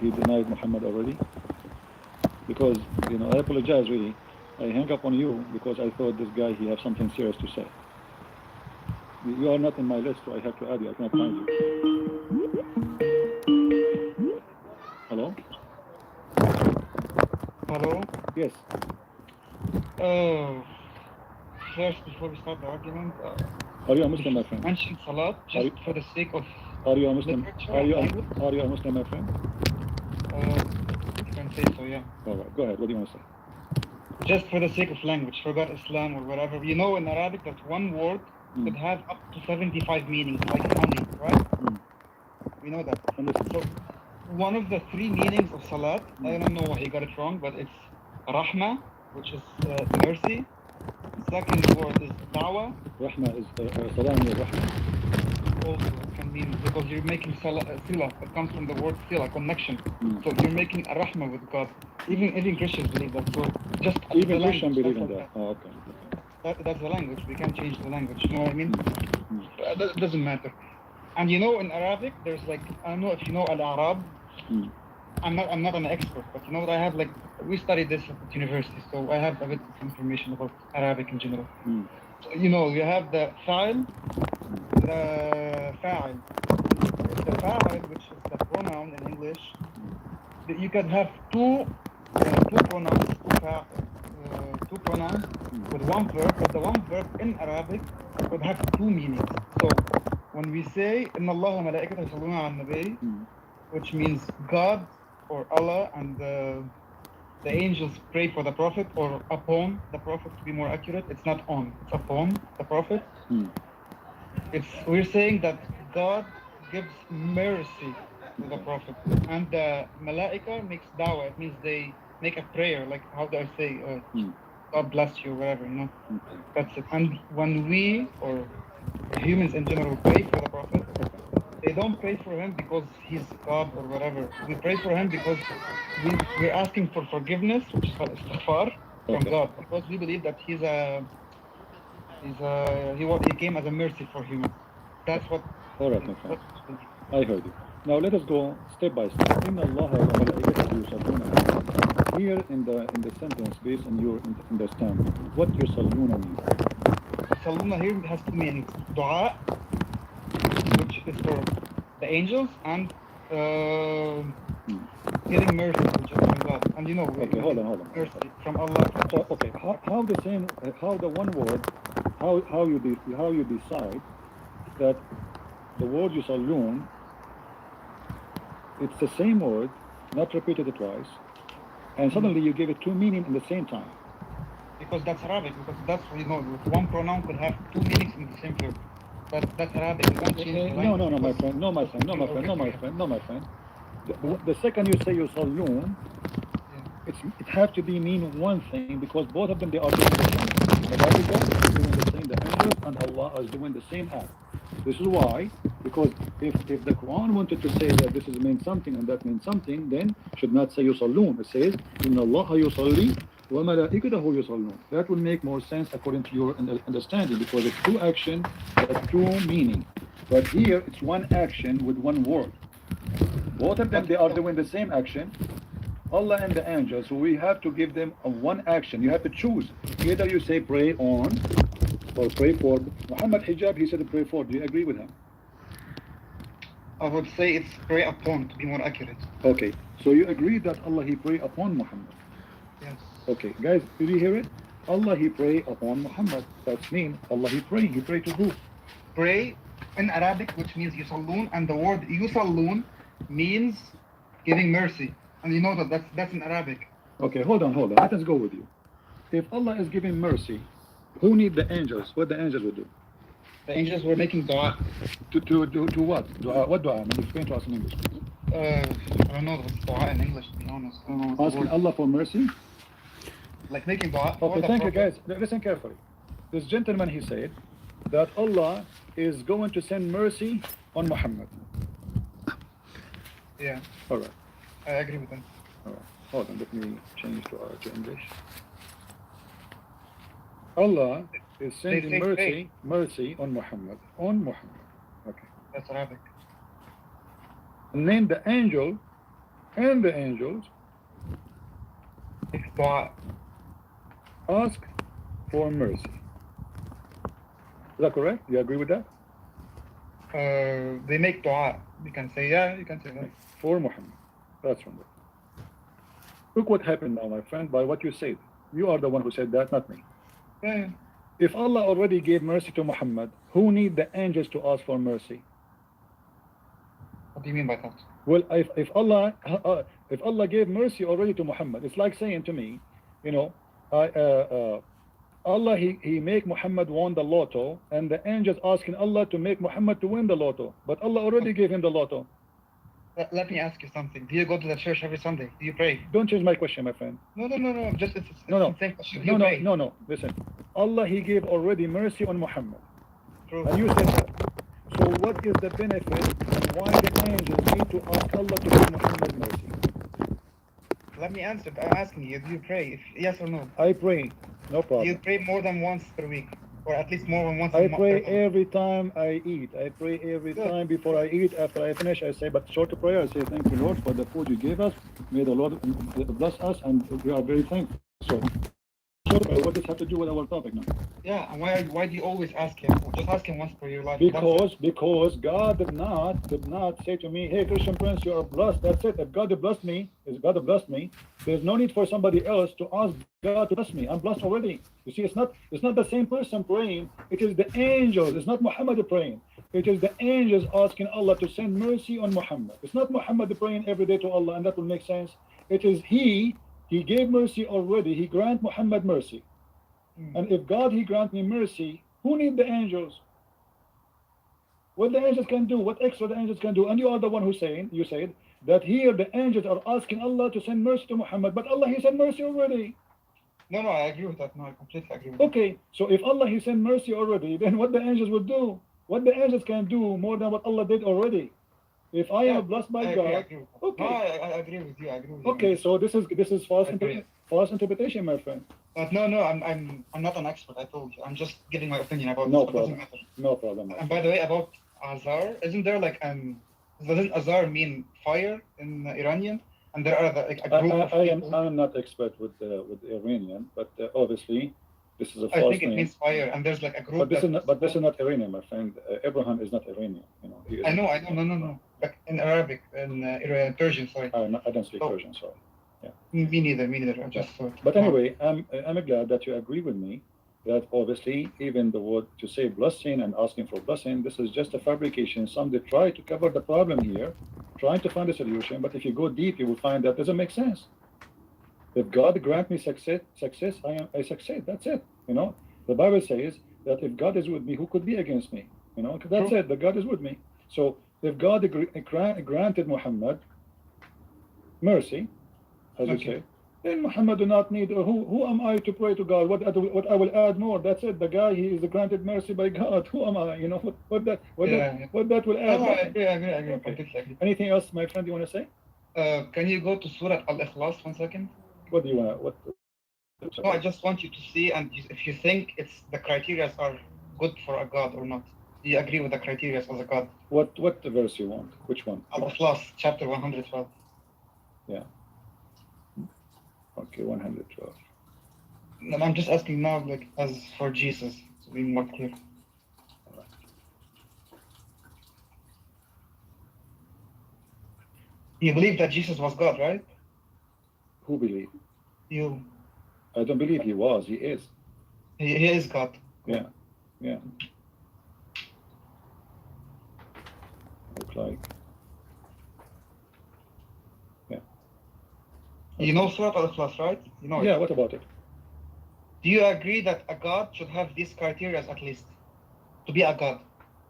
he denied Muhammad already. Because, you know, I apologize really. I hang up on you because I thought this guy, he has something serious to say. You are not in my list, so I have to add you. I cannot find you. Hello? Hello. Yes. First, before we start the argument, Are you a Muslim, my friend? mention Salat just for the sake of Are you a Muslim? literature Are and you language. a Muslim, my friend? You can say so, yeah. All right, go ahead. What do you want to say? Just for the sake of language, forgot Islam or whatever. You know, in Arabic, that one word could have up to 75 meanings, like honey, right? We know that. Understand. So, one of the three meanings of Salat, I don't know why he got it wrong, but it's Rahmah, which is mercy. Second word is Dawah. Rahma is salam ya Rahma. Also can mean, because you're making sila, it comes from the word sila, connection. So you're making a rahmah with God. Even Christians believe that. So just Even the Christian language, believe in that's that. Oh, okay. that's the language. We can't change the language. You know what I mean? That doesn't matter. And you know, in Arabic, there's like, I don't know if you know Al-Arab. I'm not an expert, but you know what I have, like, we studied this at university, so I have a bit of information about Arabic in general. So, you know, you have the fa'il, the fa'il. The fa'il, which is the pronoun in English, you can have two pronouns, two pronouns with one verb, but the one verb in Arabic would have two meanings. So when we say إن الله وملائكته يصلون على النبي, which means God or Allah and the angels pray for the Prophet, or upon the Prophet to be more accurate. It's not on, it's upon the Prophet. We're saying that God gives mercy to the Prophet, and the Malaika makes dawah. It means they make a prayer, like, how do I say, God bless you, or whatever, you know. That's it. And when we, or humans in general, pray for the Prophet, they don't pray for him because he's God or whatever. We pray for him because we're asking for forgiveness, which is called istighfar, from God, because we believe that he came as a mercy for humans. That's what. All right, my friend. I heard you. Now let us go step by step. إن الله وملائكته يصلون على النبي. Here in the sentence, based on your understanding, what يصلون means? Saluna here has two meanings: dua, which is for the angels, and getting mercy, which is from God. And you know, Okay, hold on. mercy from Allah. Okay, how the one word, how you decide that the word yusallun, it's the same word, not repeated twice, and suddenly you give it two meanings in the same time. Because that's Arabic, because that's, you know, one pronoun could have two meanings in the same verb. That's Arabic. You can't change the language. No, my friend. No, my friend. The second you say yusallun, it has to be mean one thing, because both of them, they are doing the same. The Bible is doing the same, the angels and Allah is doing the same act. This is why, because if the Quran wanted to say that this is means something and that means something, then should not say yusallun. It says inna Allah yusalli wa malaikatahu yusallun. That will make more sense according to your understanding, because it's two action but two meaning. But here it's one action with one word. Both of them, they are doing the same action. Allah and the angels, so we have to give them a one action. You have to choose. Either you say pray on or pray for. Muhammad Hijab, he said pray for. Do you agree with him? I would say it's pray upon, to be more accurate. Okay, so you agree that Allah, he pray upon Muhammad? Yes. Okay, guys, did you hear it? Allah, he pray upon Muhammad. That's mean Allah, he pray. He pray to who? Pray in Arabic, which means yusallun, and the word yusallun means giving mercy. And you know that's in Arabic. Okay, hold on. Let us go with you. If Allah is giving mercy, who need the angels? What the angels would do? The angels were making dua. To what? Dua, what dua? I mean, explain to us in English. I don't know what's dua in English, to be honest. I don't know what's the Asking word. Allah for mercy? Like making dua. for Okay, the thank you Prophet. guys. Listen carefully. This gentleman, he said that Allah is going to send mercy on Muhammad. Yeah, All right. I agree with him. All right. Hold on. Let me change to English. Allah is sending say mercy on Muhammad. On Muhammad. Okay. That's Arabic. And then the angels It's dua. ask for mercy. Is that correct? You agree with that? They make dua. You can say, yeah, you can say that. For Muhammad. That's from there. Look what happened now, my friend, by what you said. You are the one who said that, not me. Yeah. If Allah already gave mercy to Muhammad, who need the angels to ask for mercy? What do you mean by that? Well, if Allah gave mercy already to Muhammad, it's like saying to me, you know, Allah he make Muhammad won the lotto, and the angels asking Allah to make Muhammad to win the lotto, but Allah already gave him the lotto. Let me ask you something. Do you go to the church every Sunday? Do you pray? Don't change my question, my friend. No. Just it's No. the same question. Do you pray? No. Listen, Allah he gave already mercy on Muhammad, True. and you said that. So what is the benefit and why the angels need to ask Allah to give Muhammad mercy? Let me answer. I'm asking you. Do you pray? If yes or no? I pray, no Do problem. you pray more than once per week, or at least more than once I a month? pray every time I eat. I pray every Good. time before I eat. After I finish, I say, but short prayer, I say, thank you, Lord, for the food you gave us. May the Lord bless us, and we are very thankful. So, short prayer, what does this have to do with our topic now? Yeah. And why do you always ask him? Just ask him once per year. Like that's it. Because God did not say to me, hey, Christian Prince, you are blessed. That's it. If God blessed me, there's no need for somebody else to ask God to bless me. I'm blessed already. You see, it's not the same person praying. It is the angels. It's not Muhammad praying. It is the angels asking Allah to send mercy on Muhammad. It's not Muhammad praying every day to Allah, and that will make sense. It is He gave mercy already. He grant Muhammad mercy. And if God he grant me mercy, who need the angels? What the angels can do, what extra the angels can do, and you are the one who you said that here the angels are asking Allah to send mercy to Muhammad, but Allah he sent mercy already. No, I agree with that. No, I completely agree with that. Okay, so if Allah he sent mercy already, then what the angels would do? What the angels can do more than what Allah did already? If I am blessed by God, I agree with that. okay. No, I agree with you. I agree with you. Okay, so this is false Agree. interpretation, my friend. But no, I'm not an expert. I told you. I'm just giving my opinion about No this. But it doesn't problem. matter. No problem. And by the way, about azar, isn't there like doesn't azar mean fire in Iranian? And there are like a group of people. I'm not expert with Iranian, but obviously this is a I false think it name. means fire, and there's like a group. But this is not Iranian, my friend. Abraham is not Iranian. You know. He is I know. No. Like in Arabic, in Persian, sorry. I don't speak Persian, sorry. Me neither. I just thought. But anyway, I'm glad that you agree with me that obviously even the word to say blessing and asking for blessing, this is just a fabrication. Some they try to cover the problem here, trying to find a solution. But if you go deep, you will find that doesn't make sense. If God grant me success, I succeed. That's it. You know, the Bible says that if God is with me, who could be against me? You know, that's it. The God is with me. So if God granted Muhammad mercy, as you say, then Muhammad do not need. Who am I to pray to God? What I will add more? That's it. The guy he is granted mercy by God. Who am I? You know what that will add? No, I agree. Okay. Completely agree. Anything else, my friend? You want to say? Can you go to Surah Al-Ikhlas 1 second? What do you want? What? No, I just want you to see, and if you think it's the criteria are good for a God or not. Do you agree with the criteria as a God? What verse you want? Which one? Al-Ikhlas, chapter 112. Yeah. Okay, 112. No, I'm just asking now, like, as for Jesus, to be more clear. All right. You believe that Jesus was God, right? Who believe? You. I don't believe he was. He is. He is God. Yeah. Look like. You know Surah Al-Ikhlas, right? You know Yeah, it. what about it? Do you agree that a god should have these criteria at least to be a god?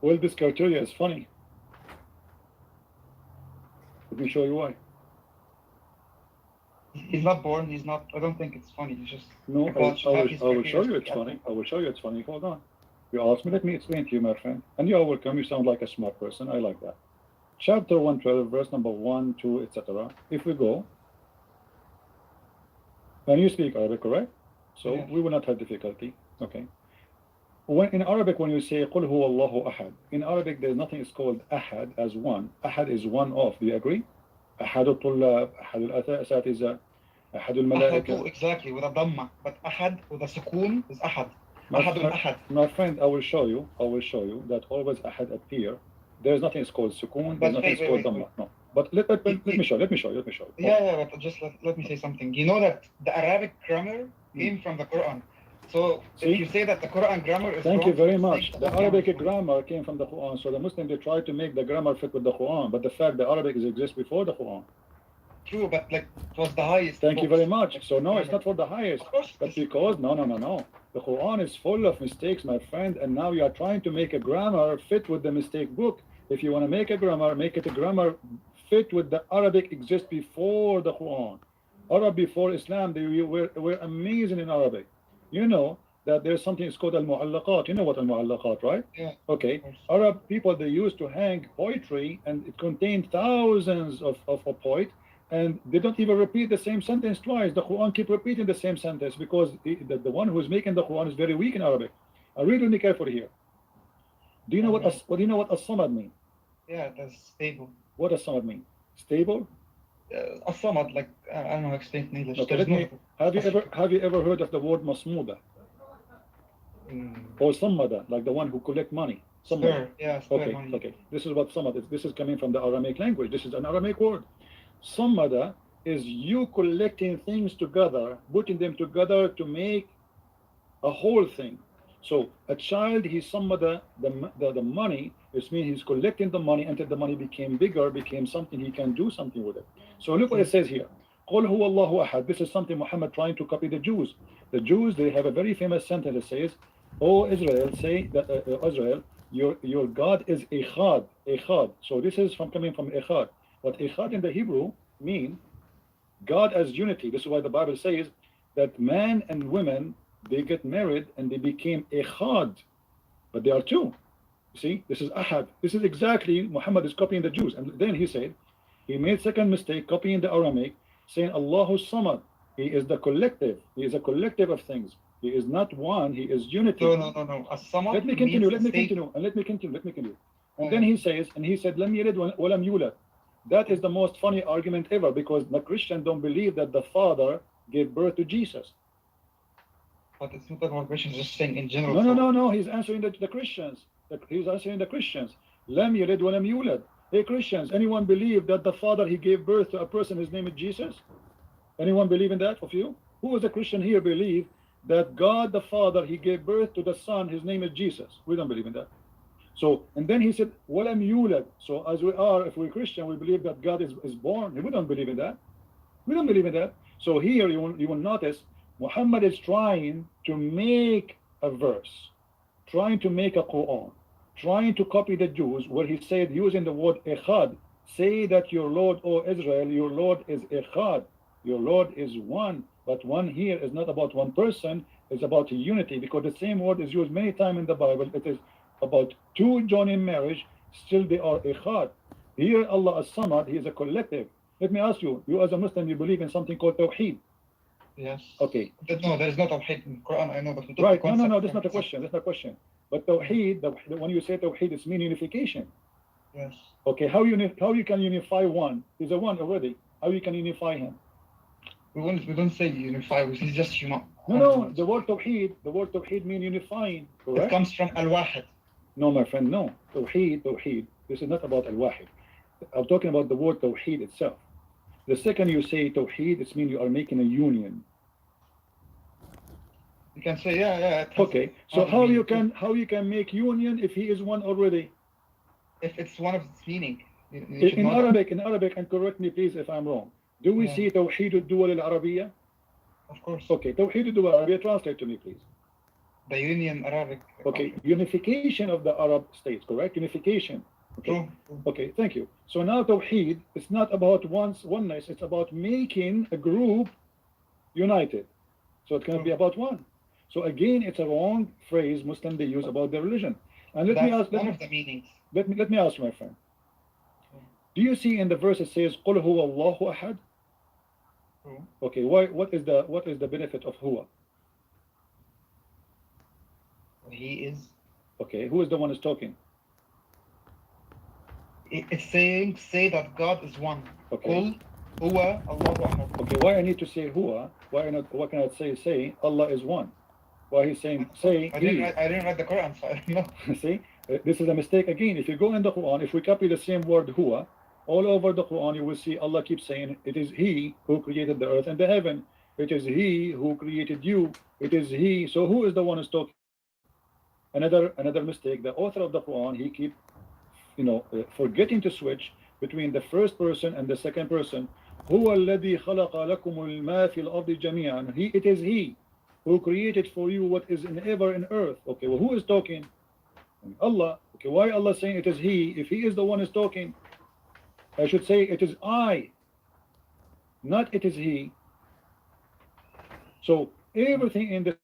Well, this criteria is funny. Let me show you why. He's not born. He's not. I don't think it's funny. He's just No, a god should have these I will criteria show to you be it's a funny. god. I will show you it's funny. Hold on. You asked me, let me explain to you, my friend. And you are welcome. You sound like a smart person. I like that. Chapter 112, verse number 1, 2, etc. If we go, and you speak Arabic, correct? So Yes. we will not have difficulty. Okay. When in Arabic, when you say قُلْ هُوَ اللَّهُ أَحَدٌ, in Arabic there's nothing is called ahad as one. Ahad is one of. Do you agree? أحد الطلاب, أحد الأساتذة, أحد الملائكة. Ahad, exactly, with a dhamma. But ahad with a sukoon is ahad. Ahadul ahad. My friend, I will show you that always ahad appear. There's nothing is called sukoon, there's But nothing is called dhamma. No. But let me show you. Yeah, but just let me say something. You know that the Arabic grammar came from the Quran. So See? if you say that the Quran grammar is Thank wrong, you very saying much. that The grammar Arabic is wrong. grammar came from the Quran, so the Muslims they try to make the grammar fit with the Quran, but the fact the Arabic exists before the Quran. True, but like it was the highest. Thank you books. very much. Like, So no, it's grammar. not for the highest. Of course, But because no. The Quran is full of mistakes, my friend, and now you are trying to make a grammar fit with the mistake book. If you want to make a grammar, make it a grammar fit with the Arabic exists before the Quran. Arab before Islam, they were amazing in Arabic. You know that there's something it's called al-mu'allaqat. You know what al-mu'allaqat, right? Yeah. Okay. Of course. Arab people, they used to hang poetry, and it contained thousands of poet, and they don't even repeat the same sentence twice. The Quran keep repeating the same sentence because the one who's making the Quran is very weak in Arabic. Read with me carefully here. Do you know what as-samad mean? Yeah, that's stable. What does samad mean? Stable? As-samad, like I don't know how to explain in English. Okay, There's have you ever heard of the word masmuda or sammada, like the one who collect money? Spare, yeah, spare money. Okay. This is what samad is. This is coming from the Aramaic language. This is an Aramaic word. Sammada is you collecting things together, putting them together to make a whole thing. So a child, he sammada the money. This means he's collecting the money until the money became bigger, became something he can do something with it. So look what it says here. قُلْ هُوَ اللَّهُ أَحَدٌ. This is something Muhammad trying to copy the Jews. The Jews, they have a very famous sentence that says, "O Israel, say that Israel, your God is Echad. Echad." So this is coming from Echad. But Echad in the Hebrew mean God as unity. This is why the Bible says that man and women, they get married and they became Echad, but they are two. You see, this is Ahad. This is exactly Muhammad is copying the Jews. And then he said, he made second mistake copying the Aramaic, saying Allahu Samad. He is the collective. He is a collective of things. He is not one. He is unity. No. As-samad. Let me continue. Let me continue. And then he says, and he said, "Lam yalid wa lam yulad." That is the most funny argument ever, because the Christians don't believe that the Father gave birth to Jesus. But it's not about Christians, just saying in general. No. He's answering the Christians. He's answering the Christians. Lam yalid wa lam yulad. Hey Christians, anyone believe that the Father, he gave birth to a person, his name is Jesus? Anyone believe in that of you? Who is a Christian here believe that God the Father, he gave birth to the Son, his name is Jesus? We don't believe in that. So, and then he said, walam yulad. So as we are, if we're Christian, we believe that God is born. We don't believe in that. We don't believe in that. So here you will notice Muhammad is trying to make a verse, trying to make a Quran, trying to copy the Jews, where he said, using the word Echad, say that your Lord, O Israel, your Lord is Echad. Your Lord is one, but one here is not about one person, it's about unity, because the same word is used many times in the Bible. It is about two joining marriage, still they are Echad. Here Allah as-Samad, he is a collective. Let me ask you, you as a Muslim, you believe in something called Tawheed? Yes. Okay. No, there is not Tawheed in Quran, I know, but we Right, no, that's not a question, that's not a question. But Tawheed, when you say Tawheed, it's mean unification. Yes. Okay, how you can unify one? He's a one already. How you can unify him? We don't say unify, we say just human. No, the word Tawheed mean unifying, correct? It comes from al-wahid. No, my friend, no. Tawheed. This is not about al-wahid. I'm talking about the word Tawheed itself. The second you say Tawheed, it means you are making a union. You can say, yeah. Okay, so how you can make union if he is one already? If it's one of its meaning. In Arabic, and correct me please if I'm wrong. Do we Yeah. see توحيد الدول العربية? Of course. Okay, توحيد الدول العربية, translate to me please. The Union Arabic. Okay, unification of the Arab states, correct? Unification. Okay. True. Okay, thank you. So now Tawheed, it's not about oneness, it's about making a group united. So it cannot be about one. So again, it's a wrong phrase Muslim they use about their religion. And let me ask, One of the meanings. let me ask you, my friend. Do you see in the verse it says قُلْ هُوَ اللَّهُ أَحَدٌ? True. Okay, what is the benefit of huwa? He is. Okay, who is the one who's talking? It's saying, say that God is one. Okay. Qul huwa Allahu ahad. Okay, why I need to say huwa? Why can I say Allah is one? Why he's saying say I he? didn't read the Quran, so I don't know. See, this is a mistake again. If you go in the Quran, if we copy the same word huwa, all over the Quran you will see Allah keeps saying it is He who created the earth and the heaven. It is He who created you. It is He. So who is the one who's talking? Another mistake. The author of the Quran, he keep forgetting to switch between the first person and the second person. هو الذي خلق لكم الماء في الأرض جميعا. It is He who created for you what is ever in earth. Okay, well, who is talking? Allah. Okay, why Allah saying it is He? If He is the one who's talking, I should say it is I, not it is He. So everything in the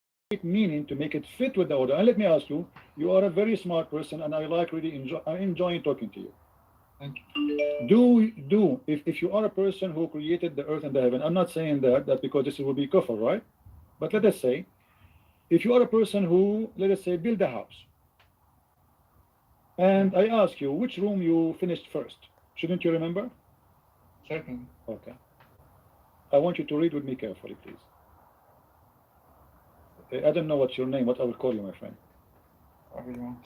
meaning to make it fit with the order. And let me ask you, you are a very smart person, and I like really I'm enjoying talking to you. Thank you. If you are a person who created the earth and the heaven, I'm not saying that because this will be kufr, right? But let us say, if you are a person who, let us say, build a house, and I ask you which room you finished first, shouldn't you remember? Certainly. Okay. I want you to read with me carefully, please. I don't know what's your name, what I will call you, my friend. Whatever you want.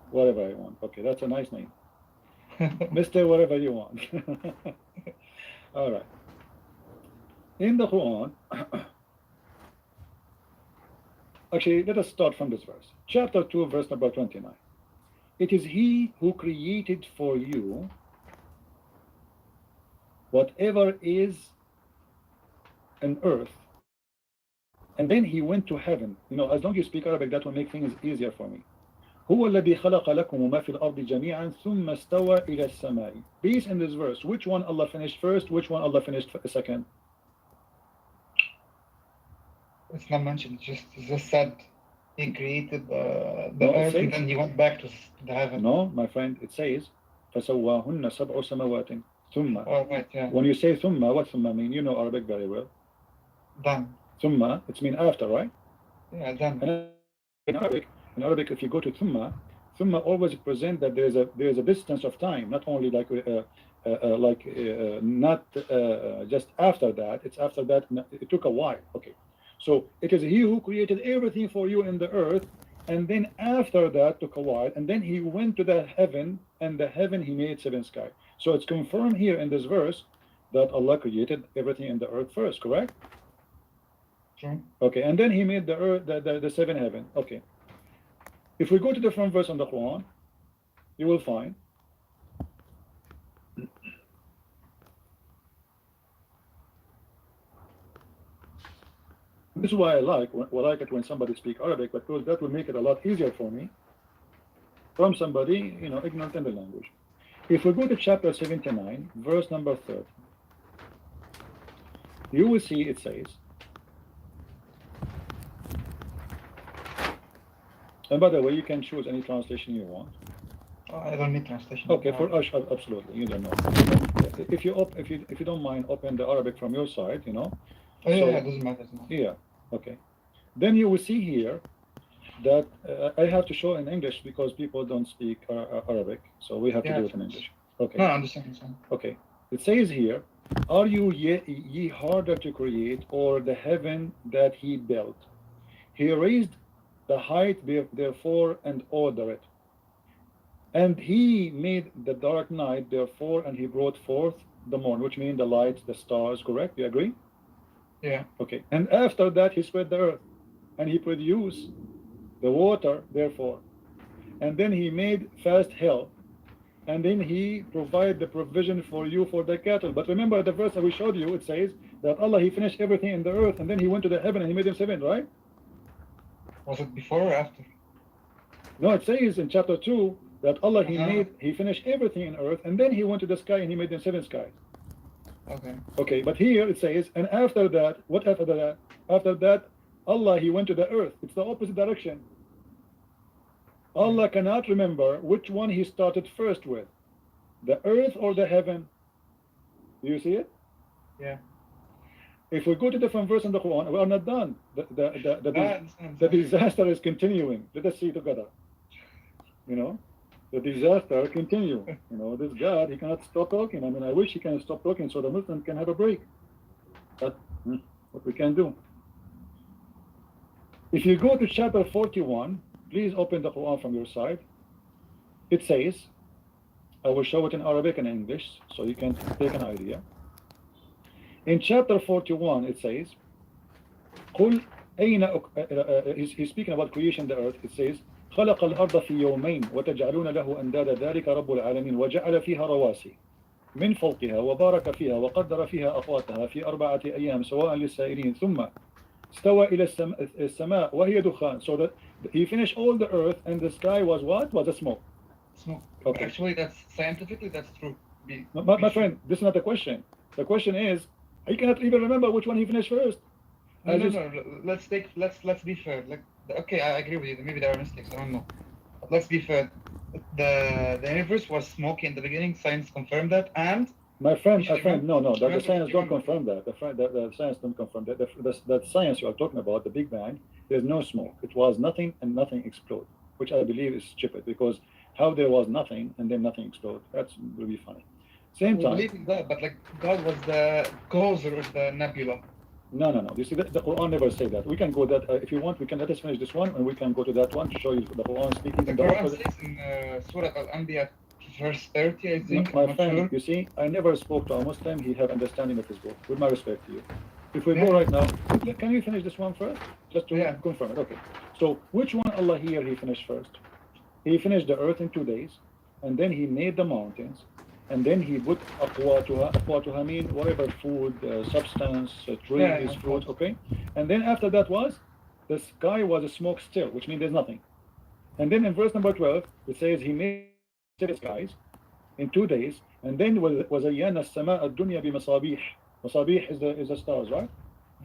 Whatever I want. Okay, that's a nice name. Mr. Whatever you want. All right. In the Quran, actually, let us start from this verse. Chapter 2, verse number 29. It is He who created for you whatever is in earth, and then He went to heaven. As long as you speak Arabic, that will make things easier for me. هو الذي خلق لكم ما في الأرض جميعا ثم استوى إلى السماء. Based in this verse, which one Allah finished first, which one Allah finished second? It's not mentioned. It's just said He created the earth and then He went back to the heaven. No, my friend, it says فسواهن سبع سماوات ثم. Oh, right, yeah. When you say ثم, what ثم mean? You know Arabic very well. Then. ثم, it's mean after, right? Yeah, then. And in Arabic, if you go to thumma always present that there is a distance of time, not only like not just after that. It's after that. It took a while. Okay, so it is He who created everything for you in the earth, and then after that took a while, and then He went to the heaven, and the heaven He made seven sky. So it's confirmed here in this verse that Allah created everything in the earth first. Correct? True. Okay, and then He made the earth, the seven heaven. Okay. If we go to the front verse on the Quran, you will find this is why I like it when somebody speaks Arabic, because that will make it a lot easier for me from somebody ignorant in the language. If we go to chapter 79, verse number 30, you will see it says, and by the way, you can choose any translation you want. Oh, I don't need translation. Okay, for us, absolutely. You don't know. If you don't mind, open the Arabic from your side. Oh, So, yeah, it doesn't matter. yeah. Okay. Then you will see here that I have to show in English because people don't speak Arabic, so we have to do it in English. Okay. No, I understand. Okay. It says here, "Are you ye harder to create, or the heaven that He built? He raised the height therefore and order it. And He made the dark night therefore, and He brought forth the morn," which means the light, the stars, correct? You agree? Yeah. Okay. "And after that He spread the earth, and He produced the water therefore. And then He made fast hell, and then he provide the provision for you for the cattle. But remember the verse that we showed you, it says that Allah, he finished everything in the earth, and then he went to the heaven and he made them seven, right? Was it before or after? No, it says in chapter 2 that Allah, he finished everything in earth, and then he went to the sky and he made them seven skies. Okay. Okay, but here it says, and after that, what after that? After that, Allah, he went to the earth. It's the opposite direction. Allah cannot remember which one he started first with, the earth or the heaven. Do you see it? Yeah. If we go to different verse in the Quran, we are not done. The disaster is continuing. Let us see together. You know, the disaster continue. You know, this God, he cannot stop talking. I mean, I wish he can stop talking so the Muslim can have a break. But what we can do. If you go to chapter 41, please open the Quran from your side. It says, I will show it in Arabic and English so you can take an idea. In chapter 41, it says, قل أين he's speaking about creation of the earth. It says, خلق الأرض في يومين وتجعلون له أندادا ذلك رب العالمين وجعل فيها رواسي من فوقها وبارك فيها وقدر فيها أقواتها في 4 أيام سواء للسائلين ثم استوى إلى السماء وهي دخان. So that he finished all the earth and the sky was what? Was a smoke. Smoke. Okay. Actually, that's scientifically that's true. My friend, this is not the question. The question is, he cannot even remember which one he finished first. No. Let's be fair. Like, okay, I agree with you. Maybe there are mistakes. I don't know. But let's be fair. The universe was smoky in the beginning. Science confirmed that, and my friend, no. The science don't confirm that. The science don't confirm that. The science you are talking about, the Big Bang, there's no smoke. It was nothing and nothing exploded, which I believe is stupid because how there was nothing and then nothing exploded. That's will be funny. Same time. We believe in God, but like God was the causer of the nebula. No. You see, the Quran never say that. We can go that if you want. We can let us finish this one, and we can go to that one to show you the Quran speaking. The Quran says in Surah Al-Anbiya, verse 30, I think. My friend, sure. You see, I never spoke to a Muslim. He have understanding of his book. With my respect to you. If we go right now, can you finish this one first? Just to confirm it. Okay. So, which one Allah here he finished first? He finished the earth in 2 days, and then he made the mountains. And then he put aqwatuha mean whatever food, substance, trees, fruit, okay? And then after that was, the sky was a smoke still, which means there's nothing. And then in verse number 12, it says he made the skies in 2 days, and then was ayyana as-sama' ad-dunya bi-masabih. Masabih is the stars, right?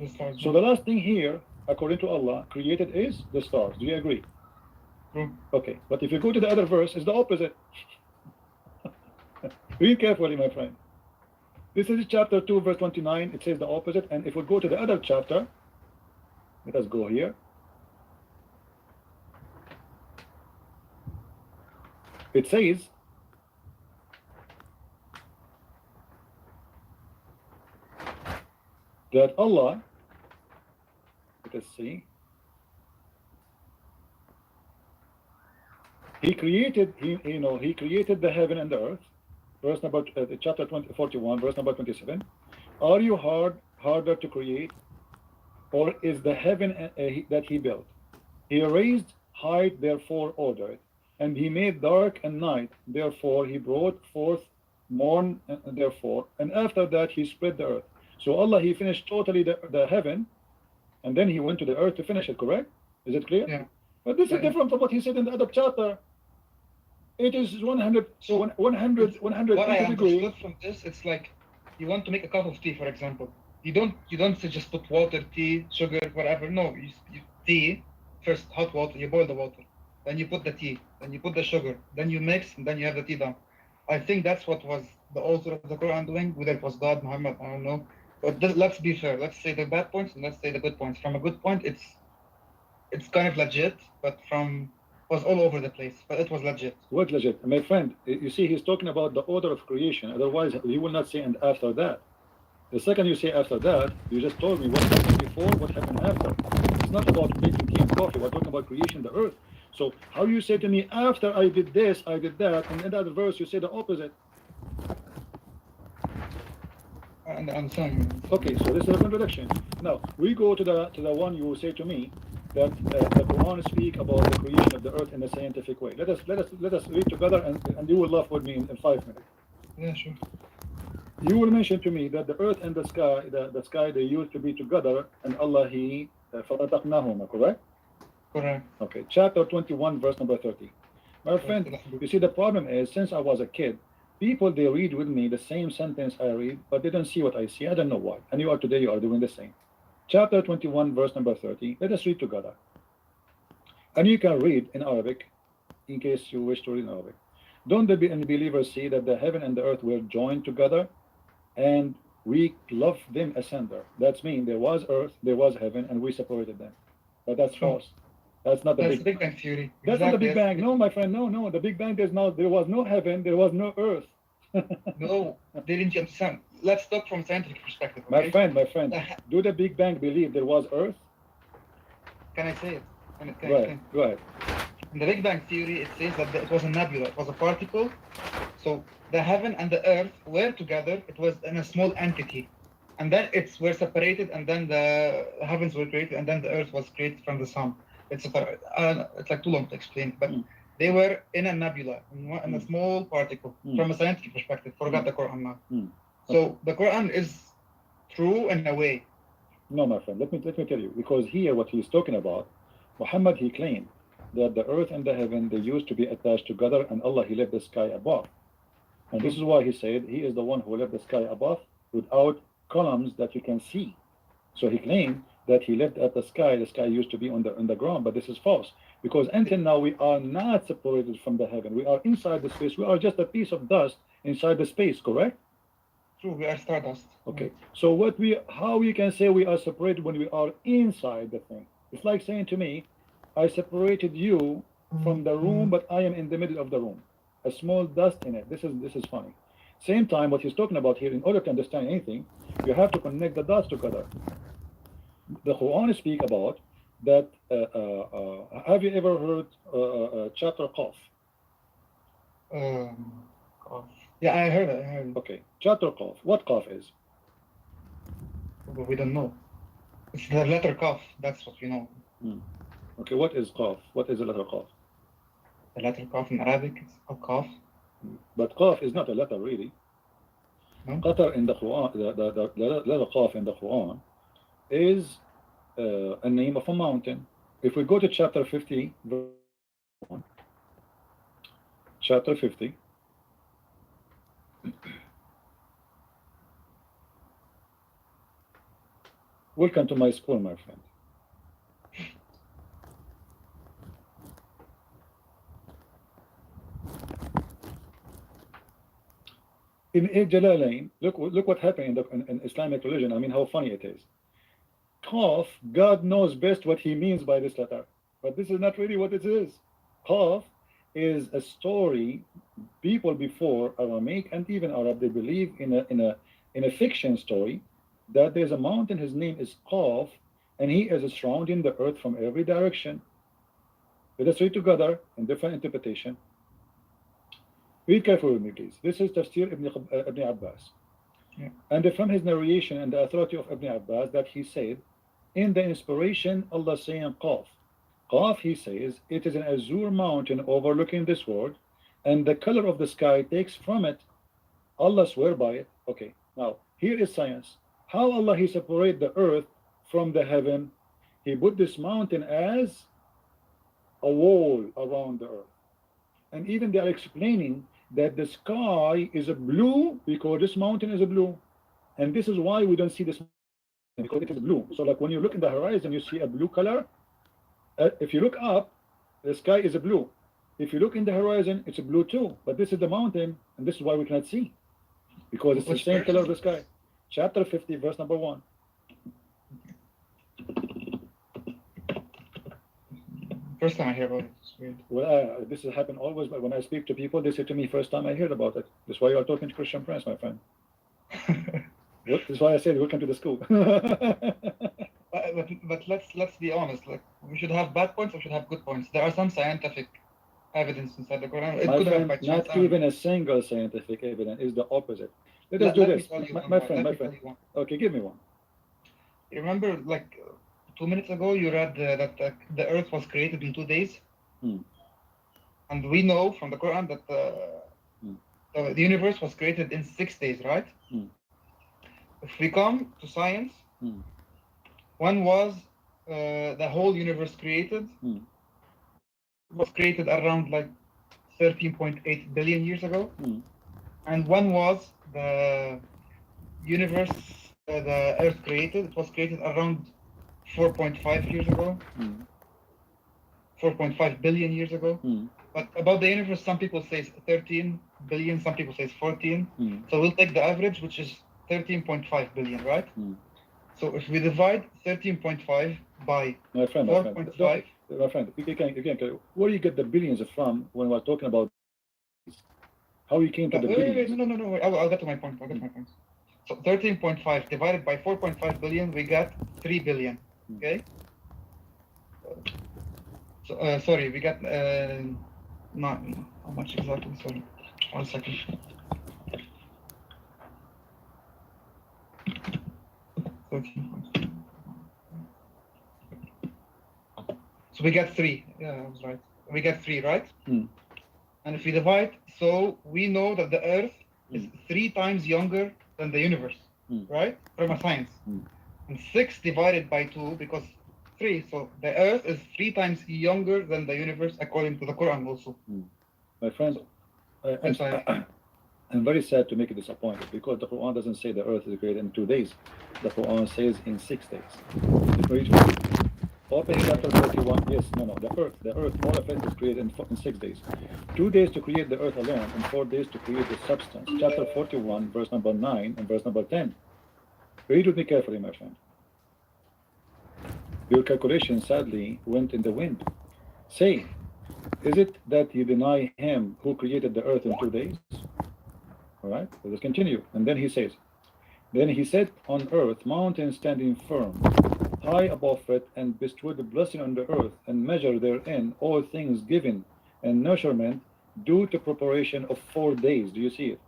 The stars. So the last thing here, according to Allah, created is the stars. Do you agree? Okay, but if you go to the other verse, it's the opposite. Read carefully, my friend. This is chapter 2, verse 29. It says the opposite. And if we go to the other chapter, let us go here. It says, that Allah, let us see, He created the heaven and the earth. Verse number chapter 41, verse number 27. Are you harder to create, or is the heaven that he built? He raised height, therefore ordered, and he made dark and night, therefore he brought forth morn, therefore, and after that he spread the earth. So Allah, he finished totally the heaven, and then he went to the earth to finish it, correct? Is it clear? Yeah. But this is different from what he said in the other chapter. It is 100 What I degree. understood from this, it's like you want to make a cup of tea, for example. You don't say just put water, tea, sugar, whatever. No, you tea first, hot water. You boil the water, then you put the tea, then you put the sugar, then you mix, and then you have the tea done. I think that's what was the author of the Quran doing. Whether it was God, Muhammad, I don't know. But let's be fair. Let's say the bad points and let's say the good points. From a good point, it's kind of legit, but was all over the place, but it was legit. What legit? My friend, you see, he's talking about the order of creation. Otherwise, he will not say, and after that. The second you say after that, you just told me what happened before, what happened after. It's not about making tea and coffee. We're talking about creation of the earth. So how you say to me, after I did this, I did that, and in that verse you say the opposite. and some. Okay, so this is a contradiction. Now we go to the one you say to me that the Quran speak about the creation of the earth in a scientific way. Let us read together, and you will laugh with me in 5 minutes. Yeah, sure. You will mention to me that the earth and the sky they used to be together, and Allah He فَرَتَقْنَاهُمَا, correct? Correct. Okay, chapter 21, verse number 30. My friend, you see the problem is since I was a kid, people they read with me the same sentence I read, but they don't see what I see. I don't know why. And you are today you are doing the same. Chapter 21, verse number 30. Let us read together. And you can read in Arabic, in case you wish to read in Arabic. Don't the unbelievers see that the heaven and the earth were joined together, and we love them asunder? That's mean there was earth, there was heaven, and we separated them. But that's false. That's not the That's Big Big Bang Theory. That's not the Big Exactly, Bang. No, my friend. No. The Big Bang. There was no heaven. There was no earth. No, didn't you understand? Let's talk from scientific perspective. Okay? My friend. Do the Big Bang believe there was earth? Can I say it? Can I Go ahead. explain? Go ahead. In the Big Bang Theory, it says that it was a nebula. It was a particle. So the heaven and the earth were together. It was in a small entity. And then were separated, and then the heavens were created, and then the earth was created from the sun. It's like too long to explain, but they were in a nebula, in a small particle, from a scientific perspective. Forgot the Quran now. So the Quran is true in a way. No, my friend. Let me tell you, because here what he's talking about, Muhammad he claimed that the earth and the heaven they used to be attached together, and Allah he left the sky above, and this is why he said he is the one who left the sky above without columns that you can see. So he claimed that he left at the sky used to be on the ground, but this is false, because until now we are not separated from the heaven. We are inside the space. We are just a piece of dust inside the space, correct? True, we are stardust. Okay, so how we can say we are separated when we are inside the thing? It's like saying to me, I separated you from the room, but I am in the middle of the room, a small dust in it. This is funny. Same time, what he's talking about here, in order to understand anything, you have to connect the dots together. The Quran speak about that. Have you ever heard chapter Qaf? Qaf. Yeah, I heard it. Okay, chapter Qaf. What Qaf is? We don't know. It's the letter Qaf. That's what we know. Okay, what is Qaf? What is the letter Qaf? The letter Qaf in Arabic is Qaf. But Qaf is not a letter, really. No? Qatar in the Quran, the letter Qaf in the Quran is a name of a mountain. If we go to chapter 50, chapter 50, welcome to my school, my friend. In Jalalain, look what happened in Islamic religion. I mean, how funny it is. Qaf, God knows best what he means by this letter, but this is not really what it is. Qaf is a story. People before Aramaic and even Arab, they believe in a fiction story that there's a mountain. His name is Qaf, and he is surrounding the earth from every direction. Let us read together in different interpretation. Read carefully with me, please. This is Tafsir Ibn Abbas. Yeah. And from his narration and the authority of Ibn Abbas that he said, in the inspiration, Allah saying Qaf. Qaf, he says, it is an azure mountain overlooking this world, and the color of the sky takes from it. Allah swear by it. Okay, now here is science. How Allah he separate the earth from the heaven? He put this mountain as a wall around the earth. And even they are explaining that the sky is a blue because this mountain is a blue, and this is why we don't see this because it is blue. So like when you look in the horizon, you see a blue color. If you look up, the sky is a blue. If you look in the horizon, it's a blue too. But this is the mountain, and this is why we cannot see, because it's the same color of the sky. Chapter 50, verse number 1. First time I hear about it. It's weird. Well, this has happened always, but when I speak to people, they say to me, first time I heard about it. That's why you are talking to Christian friends, my friend. That's why I said, welcome to the school. but let's be honest. Like, we should have bad points, or we should have good points. There are some scientific evidence inside the Quran. My friend, not even a single scientific evidence is the opposite. Let us do let me this. tell you one My more. friend, Let my me tell friend. you one. Okay, give me one. You remember, like 2 minutes ago, you read that the Earth was created in 2 days, and we know from the Quran that the universe was created in 6 days, right? If we come to science, when was the whole universe created? It was created around like 13.8 billion years ago. And when was the universe, the Earth created? It was created around 4.5 years ago. 4.5 billion years ago. But about the universe, some people say 13 billion, some people say 14. So we'll take the average, which is 13.5 billion, right? So if we divide 13.5 by 4.5, my friend, where do you get the billions from when we're talking about how you came to the billions? No. I'll get to my point. So 13.5 divided by 4.5 billion, we got 3 billion. Okay. So sorry, we got not how much exactly? Sorry, 1 second. So we got 3. Yeah, I was right. We got 3, right? And if we divide, so we know that the Earth is 3 times younger than the universe, right? From a science. And 6 divided by 2, because 3, so the Earth is 3 times younger than the universe according to the Quran also. My friend, I'm very sad to make you disappointed because the Quran doesn't say the Earth is created in 2 days. The Quran says in 6 days. Open chapter 31. Yes, no. The Earth, all of it is created in 6 days. 2 days to create the Earth alone, and 4 days to create the substance. Chapter 41, verse number 9 and verse number 10. Read with me carefully, my friend. Your calculation sadly went in the wind. Say, is it that you deny him who created the earth in 2 days? All right, let's continue. And then he says, then he set on earth mountains standing firm, high above it, and bestowed the blessing on the earth, and measured therein all things given and nourishment due to preparation of 4 days. Do you see it?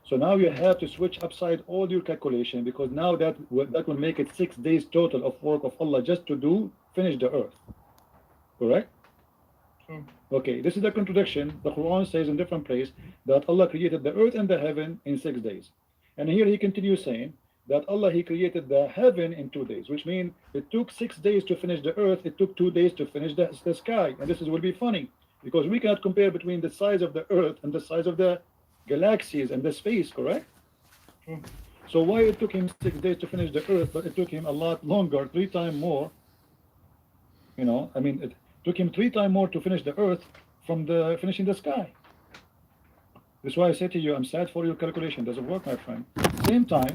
So now you have to switch upside all your calculation, because now that will make it 6 days total of work of Allah just to finish the earth. Correct? Okay, this is the contradiction. The Quran says in different place that Allah created the earth and the heaven in 6 days. And here he continues saying that Allah, he created the heaven in 2 days, which means it took 6 days to finish the earth, it took 2 days to finish the sky. And this will be funny, because we cannot compare between the size of the earth and the size of the galaxies and the space, correct? So why it took him 6 days to finish the earth, but it took him a lot longer, 3 times more, you know, I mean, it took him 3 times more to finish the earth from the finishing the sky. That's why I say to you, I'm sad for your calculation. Doesn't work, my friend. Same time,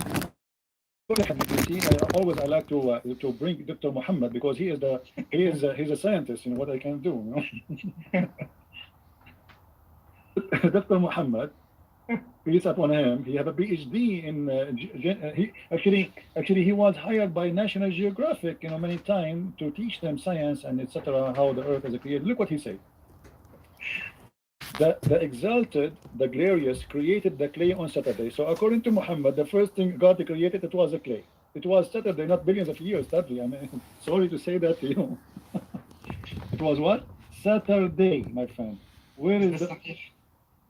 you see, I like to bring Dr. Muhammad, because he's a scientist. You know what I can do. You know? Dr. Muhammad, peace upon him, he have a PhD in he was hired by National Geographic, you know, many times to teach them science and etc. how the earth is created. Look what he said. The exalted, the glorious, created the clay on Saturday. So according to Muhammad, the first thing God created, it was a clay. It was Saturday, not billions of years. Sadly, I mean, sorry to say that to you. It was what? Saturday, my friend. Where is the?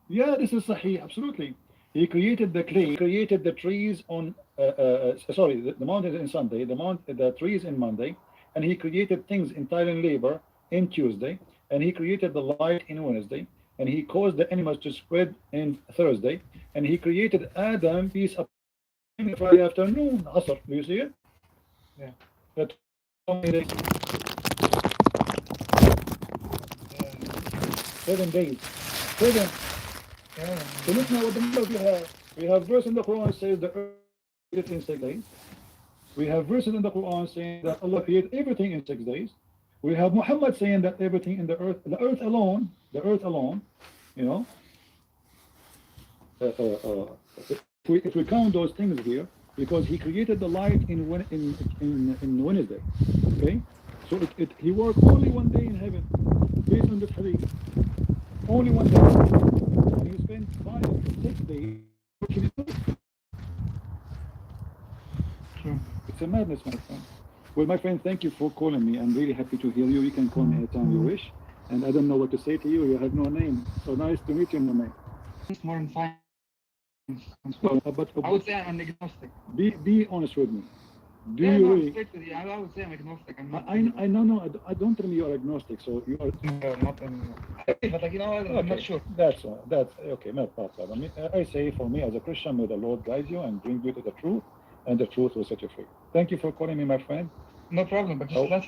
Yeah, this is Sahih, absolutely. He created the clay, he created the trees on, the mountains in Sunday, the trees in Monday, and he created things entirely in labor in Tuesday, and he created the light in Wednesday, and he caused the animals to spread in Thursday, and he created Adam, peace upon him, Friday afternoon, Asr. Do you see it? Yeah. That 7 days. 7. So look now what the numbers we have. We have verse in the Quran says the earth created in 6 days. We have verses in the Quran saying that Allah created everything in 6 days. We have Muhammad saying that everything in the earth alone, you know, if we count those things here, because he created the light in Wednesday, okay? So he worked only 1 day in heaven, based on the hadith. Only 1 day. And he spent 6 days working It's a madness, my friend. Well, my friend, thank you for calling me. I'm really happy to hear you. You can call me anytime you wish. And I don't know what to say to you. You have no name. So nice to meet you, my man. It's more in science. But I would say I'm agnostic. be honest with me. Do Yeah, you no, really? straight with you. I would say I'm agnostic. I'm not. I know. I don't tell me you are agnostic. So you are. Not in. But like, you know, I'm not sure. That's okay. No problem. I mean, I say for me as a Christian, may the Lord guide you and bring you to the truth, and the truth will set you free. Thank you for calling me, my friend. No problem. But just Oh. let's